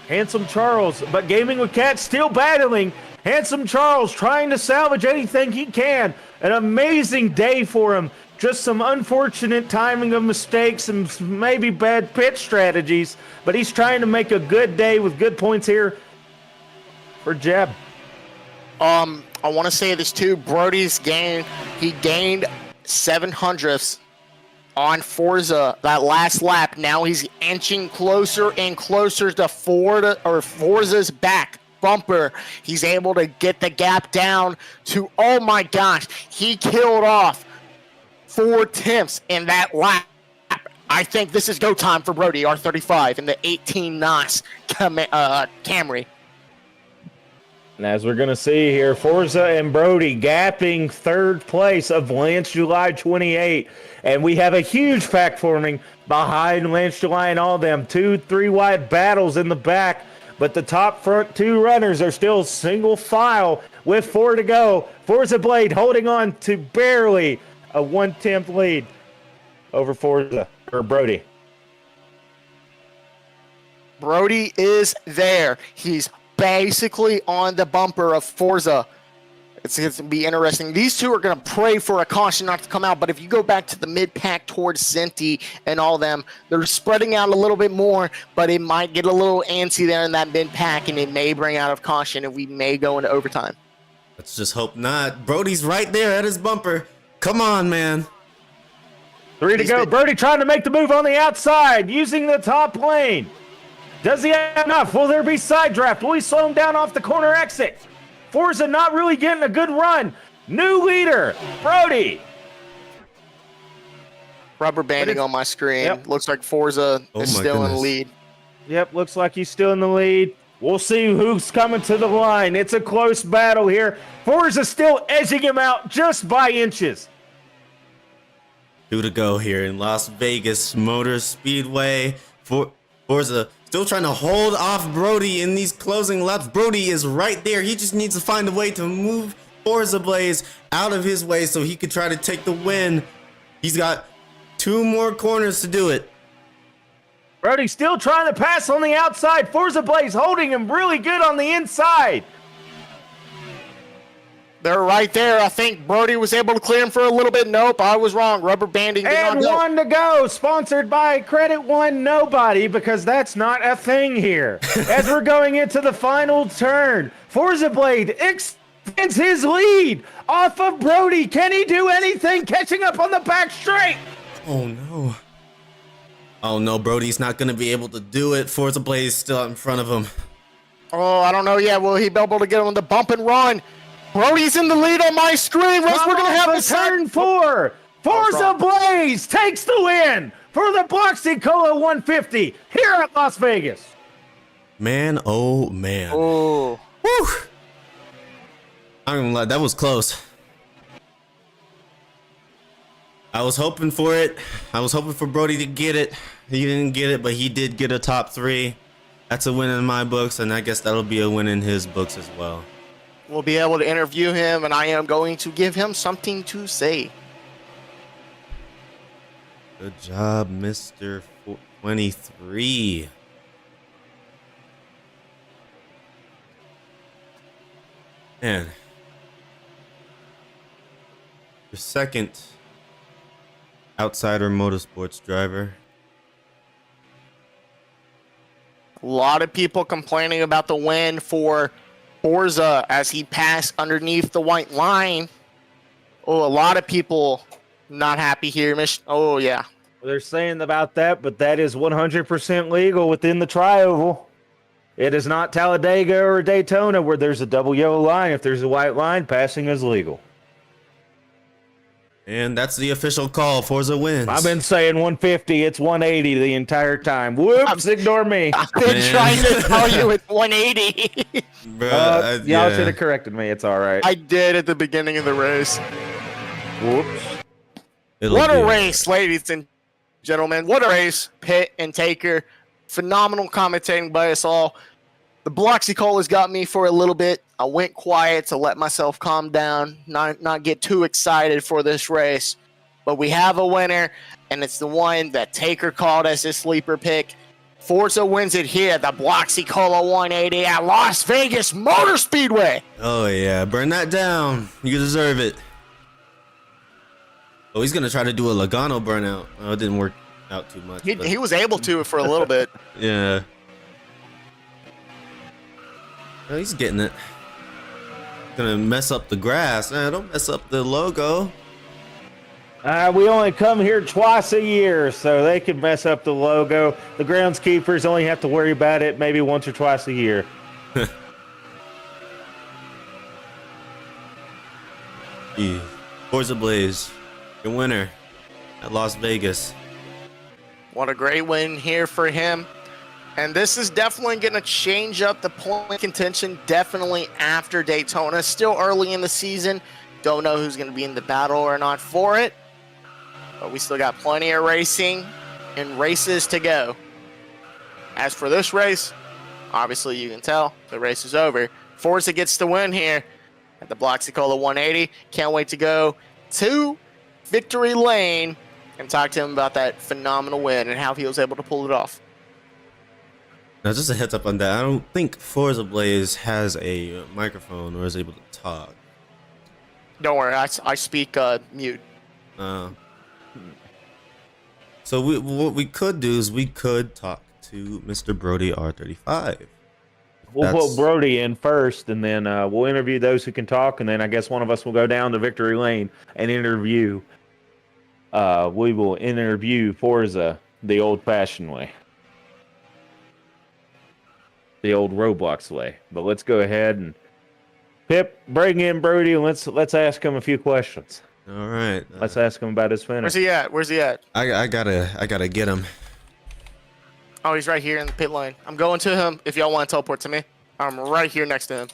Handsome Charles, but Gaming with Cat still battling. Handsome Charles trying to salvage anything he can. An amazing day for him. Just some unfortunate timing of mistakes and maybe bad pit strategies. But he's trying to make a good day with good points here for Jeb. I want to say this too. Brody's gained 700ths on Forza that last lap. Now he's inching closer and closer to Forza's back bumper. He's able to get the gap down to, oh my gosh, he killed off 4/10 in that lap. I think this is go time for Brody, R35 in the 18 NOS Camry. And as we're going to see here, Forza and Brody gapping 3rd place of Lance July 28. And we have a huge pack forming behind Lance July and all them. 2 3 wide battles in the back but the top front 2 runners are still single file with 4 to go. Forza Blade holding on to barely a 1/10 lead over Forza, or Brody. Brody is there. He's basically on the bumper of Forza. It's going to be interesting. These two are going to pray for a caution not to come out, but if you go back to the mid-pack towards Zinti and all them, they're spreading out a little bit more, but it might get a little antsy there in that mid-pack, and it may bring out of caution, and we may go into overtime. Let's just hope not. Brody's right there at his bumper. Come on, man. 3 to go. Brody trying to make the move on the outside, using the top lane. Does he have enough? Will there be side draft? Will he slow him down off the corner exit? Forza not really getting a good run. New leader, Brody. Rubber banding on my screen. Yep. Looks like Forza is still in the lead. Yep, looks like he's still in the lead. We'll see who's coming to the line. It's a close battle here. Forza still edging him out just by inches. 2 to go here in Las Vegas Motor Speedway. Forza still trying to hold off Brody in these closing laps. Brody is right there. He just needs to find a way to move Forza Blaze out of his way so he could try to take the win. He's got 2 more corners to do it. Brody still trying to pass on the outside. Forza Blaze holding him really good on the inside. They're right there. I think Brody was able to clear him for a little bit. Nope, I was wrong. Rubber banding did And not go. 1 to go, sponsored by Credit One Nobody, because that's not a thing here. As we're going into the final turn, Forza Blade extends his lead off of Brody. Can he do anything? Catching up on the back straight. Oh no. Oh no, Brody's not going to be able to do it. Forza Blaze still out in front of him. Oh, I don't know yet. Will he be able to get him on the bump and run? Brody's in the lead on my screen. We're going to have a turn 4. Forza Blaze takes the win for the Bloxy Cola 150 here at Las Vegas. Man, oh man. Oh. Woo. I'm gonna lie, that was close. I was hoping for it. I was hoping for Brody to get it. He didn't get it, but he did get a top 3. That's a win in my books, and I guess that'll be a win in his books as well. We'll be able to interview him, and I am going to give him something to say. Good job, Mr. 23. Man. Your second outsider motorsports driver. A lot of people complaining about the win for Forza as he passed underneath the white line. Oh, a lot of people not happy here. Oh, yeah. They're saying about that, but that is 100% legal within the tri-oval. It is not Talladega or Daytona where there's a double yellow line. If there's a white line, passing is legal. And that's the official call. Forza wins. I've been saying 150. It's 180 the entire time. Whoops, ignore me. I've been trying to tell you it's 180. Bruh, y'all should have corrected me. It's all right. I did at the beginning of the race. Whoops. What a race, ladies and gentlemen. What a race. Pitt and Taker. Phenomenal commentating by us all. The Bloxy Cola's got me for a little bit. I went quiet to let myself calm down, not get too excited for this race. But we have a winner, and it's the one that Taker called as his sleeper pick. Forza wins it here, the Bloxy Cola 180 at Las Vegas Motor Speedway. Oh, yeah. Burn that down. You deserve it. Oh, he's going to try to do a Logano burnout. Oh, it didn't work out too much. He was able to for a little bit. Yeah. Oh, he's getting it. Gonna mess up the grass. Don't mess up the logo. We only come here twice a year, so they can mess up the logo. The groundskeepers only have to worry about it maybe once or twice a year. Forza Blaze, your winner at Las Vegas. What a great win here for him. And this is definitely going to change up the point contention definitely after Daytona. Still early in the season. Don't know who's going to be in the battle or not for it. But we still got plenty of racing and races to go. As for this race, Obviously, you can tell the race is over. Forza gets the win here at the Bloxy 180. Can't wait to go to victory lane and talk to him about that phenomenal win and how he was able to pull it off. Now, just a heads up on that. I don't think Forza Blaze has a microphone or is able to talk. Don't worry, I speak mute. So what we could do is we could talk to Mr. Brody R35. We'll put Brody in first, and then we'll interview those who can talk, and then I guess one of us will go down to victory lane and interview. We will interview Forza the old-fashioned way, the old Roblox way. But let's go ahead and Pip, bring in Brody, and let's ask him a few questions. All right. Let's ask him about his finish. Where's he at? I gotta get him. Oh, he's right here in the pit lane. I'm going to him if y'all want to teleport to me. I'm right here next to him.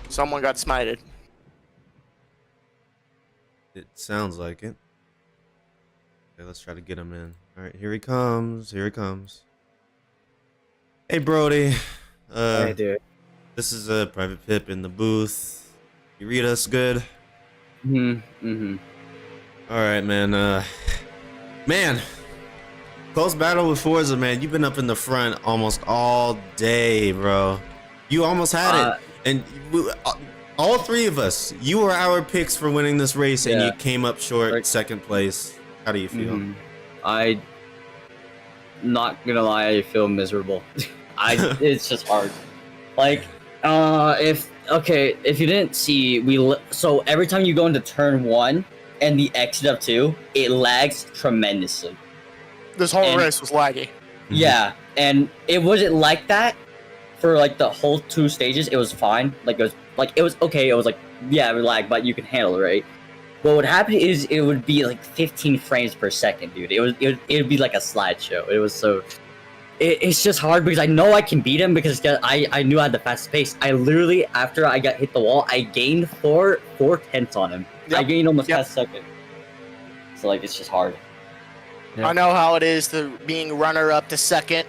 Someone got smited. It sounds like it. Okay, let's try to get him in. All right, here he comes. Here he comes. Hey, Brody. Hey, dude. This is a Private Pip in the booth. You read us good? Mm-hmm. All right, man. Man. Close battle with Forza, man. You've been up in the front almost all day, bro. You almost had it. And all three of us, you were our picks for winning this race, and you came up short, second place. How do you feel? I, not gonna lie, I feel miserable. It's just hard. Like, if you didn't see, so every time you go into turn 1 and the exit of 2, it lags tremendously. This whole race was laggy. Yeah, and it wasn't like that for like the whole 2 stages. It was fine. It was okay. It was like, yeah, it would lag, but you can handle it, right? What would happen is it would be like 15 frames per second, dude. It would be like a slideshow. It was so. It's just hard because I know I can beat him because I knew I had the fastest pace. I literally, after I got hit the wall, I gained 4/10 on him. Yep. I gained almost a second. So like, it's just hard. I know how it is to being runner-up to second.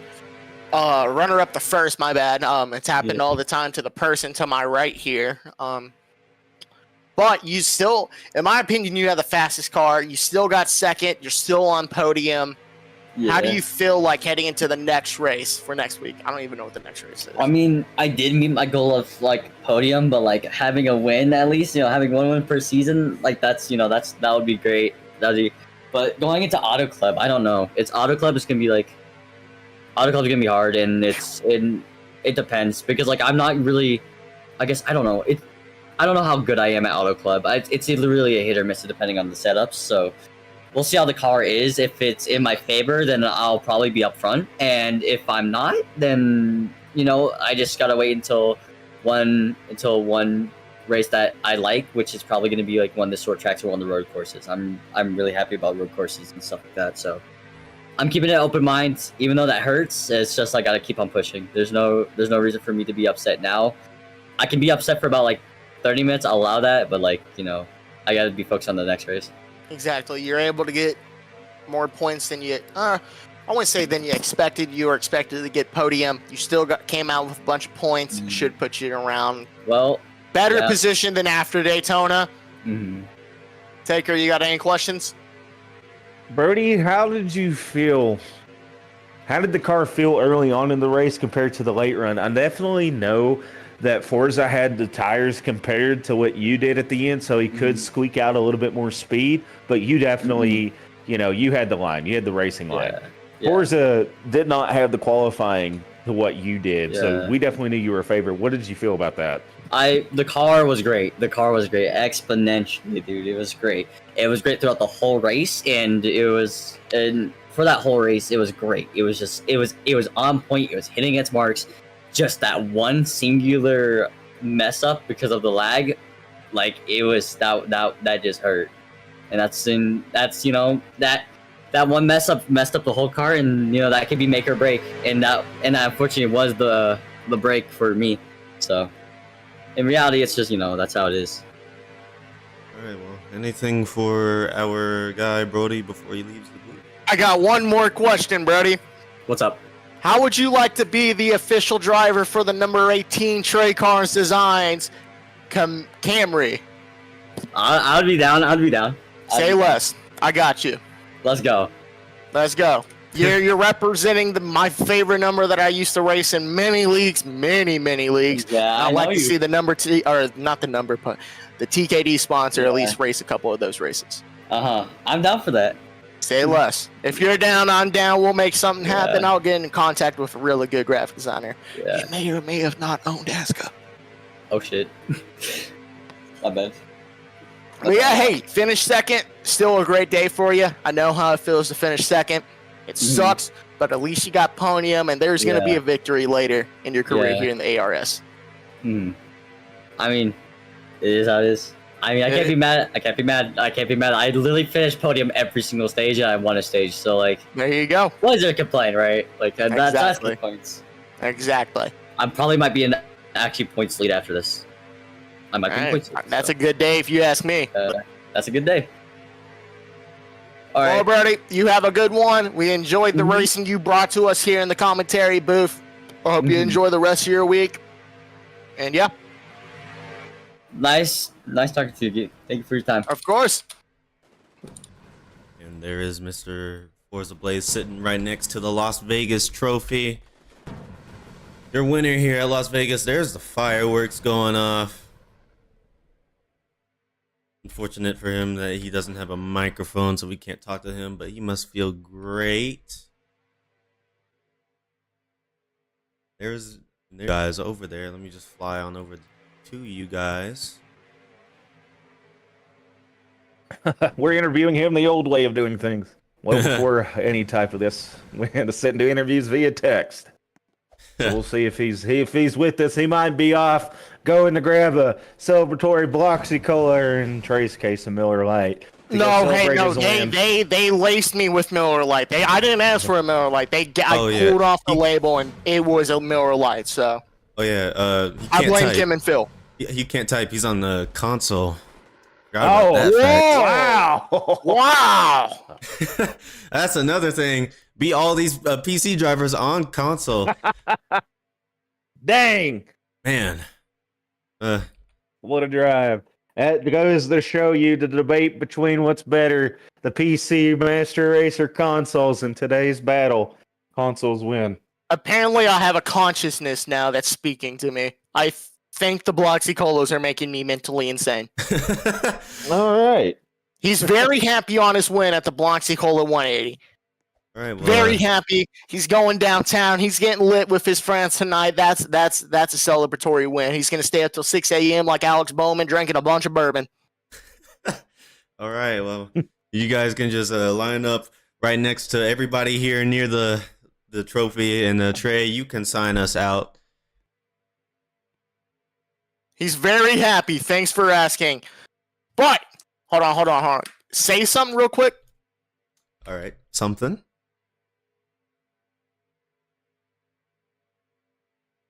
Runner-up to first, my bad. It's happened all the time to the person to my right here. But you still, in my opinion, you have the fastest car. You still got second. You're still on podium. Yeah. How do you feel like heading into the next race for next week? I don't even know what the next race is. I mean, I did meet my goal of like podium, but like having a win at least, having one win per season, like that would be great. But going into Auto Club, I don't know. Auto Club is gonna be gonna be hard, and it depends because like I'm not really, I guess I don't know. I don't know how good I am at Auto Club. It's really a hit or miss depending on the setups. So we'll see how the car is. If it's in my favor, then I'll probably be up front, and if I'm not, then I just gotta wait until one race that I like, which is probably going to be like one of the short tracks or one of the road courses. I'm really happy about road courses and stuff like that. So I'm keeping an open mind, even though that hurts. It's just I got to keep on pushing. There's no reason for me to be upset now. I can be upset for about like 30 minutes. I'll allow that, but like I got to be focused on the next race. Exactly. You're able to get more points than you. I wouldn't say than you expected. You were expected to get podium. You still came out with a bunch of points. Should put you around. Well. Better position than after Daytona. Taker, you got any questions? Brody, how did you feel? How did the car feel early on in the race compared to the late run? I definitely know that Forza had the tires compared to what you did at the end, so he could squeak out a little bit more speed, but you definitely, you had the line. You had the racing line. Yeah. Forza did not have the qualifying to what you did, so we definitely knew you were a favorite. What did you feel about that? The car was great. The car was great, exponentially, dude. It was great. It was great throughout the whole race, and for that whole race, it was great. It was on point. It was hitting its marks. Just that one singular mess up because of the lag, like it was that just hurt, and that one messed up the whole car, and that could be make or break, and that unfortunately was the break for me. So. In reality, it's just, that's how it is. All right, well, anything for our guy, Brody, before he leaves the booth? I got one more question, Brody. What's up? How would you like to be the official driver for the number 18 Trey Carnes Designs Camry? I would be down. I'd be down. Say less. I got you. Let's go. Let's go. You're representing my favorite number that I used to race in many leagues, many leagues. Yeah, I'd like to see the number or not the number, but the TKD sponsor at least race a couple of those races. I'm down for that. Say less. If you're down, I'm down. We'll make something happen. I'll get in contact with a really good graphic designer. Yeah. He may or may have not owned Aska. Oh shit. My bad. But yeah, hey, finish second. Still a great day for you. I know how it feels to finish second. It sucks, but at least you got podium, and there's going to be a victory later in your career here in the ARS. I mean, it is how it is. I mean, I can't be mad. I can't be mad. I literally finished podium every single stage, and I won a stage. So, like, there you go. What is there to complain, right? Like, that's the points. Exactly. I probably might be in actually points lead after this. I might be in points lead. That's a good day if you ask me. That's a good day. All well, right. Brody, you have a good one. We enjoyed the racing you brought to us here in the commentary booth. I hope you enjoy the rest of your week. And yeah. Nice talking to you. Thank you for your time. Of course. And there is Mr. Forza Blaze sitting right next to the Las Vegas trophy. Your winner here at Las Vegas. There's the fireworks going off. Unfortunate for him that he doesn't have a microphone, so we can't talk to him, but he must feel great. There's guys over there. Let me just fly on over to you guys. We're interviewing him the old way of doing things. Well, before any type of this, we had to sit and do interviews via text. So we'll see if he's with us. He might be off going to grab a celebratory Bloxy Cola and Trey's case of Miller Lite. No, they laced me with Miller Lite. I didn't ask for a Miller Lite. I pulled off the label and it was a Miller Lite. So. Oh yeah. I blame Jim and Phil. He can't type. He's on the console. Wow! Wow! That's another thing. Beat all these PC drivers on console. Dang! Man. What a drive. That goes to show you the debate between what's better, the PC Master Race or consoles in today's battle. Consoles win. Apparently, I have a consciousness now that's speaking to me. I think the Bloxy Colas are making me mentally insane. All right. He's very happy on his win at the Bloxy Cola 180. All right, well, very happy. He's going downtown. He's getting lit with his friends tonight. That's a celebratory win. He's going to stay up till 6 a.m. like Alex Bowman, drinking a bunch of bourbon. All right. Well, you guys can just line up right next to everybody here near the trophy, and Trey, you can sign us out. He's very happy. Thanks for asking. But hold on. Say something real quick. All right. Something.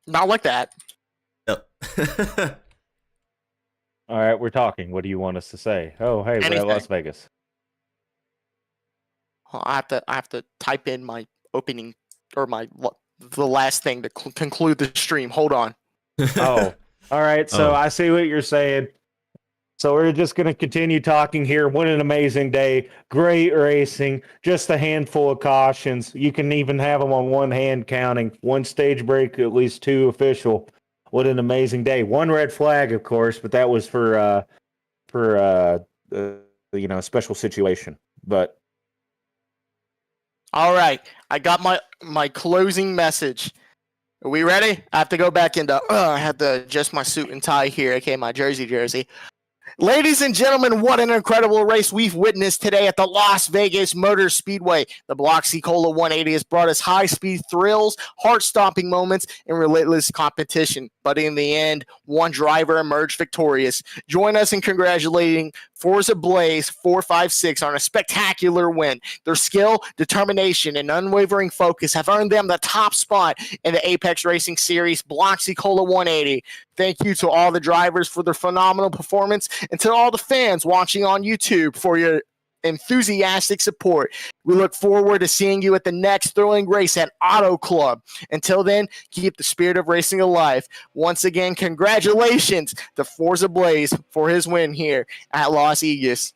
Not like that. Yep. All right, we're talking. What do you want us to say? Oh, hey, we're at Las Vegas. I have to type in my opening or the last thing to conclude the stream. Hold on. Oh, all right. So I see what you're saying. So we're just going to continue talking here. What an amazing day. Great racing. Just a handful of cautions. You can even have them on one hand counting. One stage break, at least two official. What an amazing day. One red flag, of course, but that was for a special situation. But all right. I got my closing message. Are we ready? I have to go back into I have to adjust my suit and tie here. Okay, my jersey. Ladies and gentlemen, what an incredible race we've witnessed today at the Las Vegas Motor Speedway. The Bloxy Cola 180 has brought us high-speed thrills, heart-stopping moments, and relentless competition. But in the end, one driver emerged victorious. Join us in congratulating Forza Blaze 456 on a spectacular win. Their skill, determination, and unwavering focus have earned them the top spot in the Apex Racing Series Bloxy Cola 180. Thank you to all the drivers for their phenomenal performance and to all the fans watching on YouTube for your enthusiastic support. We look forward to seeing you at the next thrilling race at Auto Club. Until then, keep the spirit of racing alive. Once again, congratulations to Forza Blaze for his win here at Las Vegas.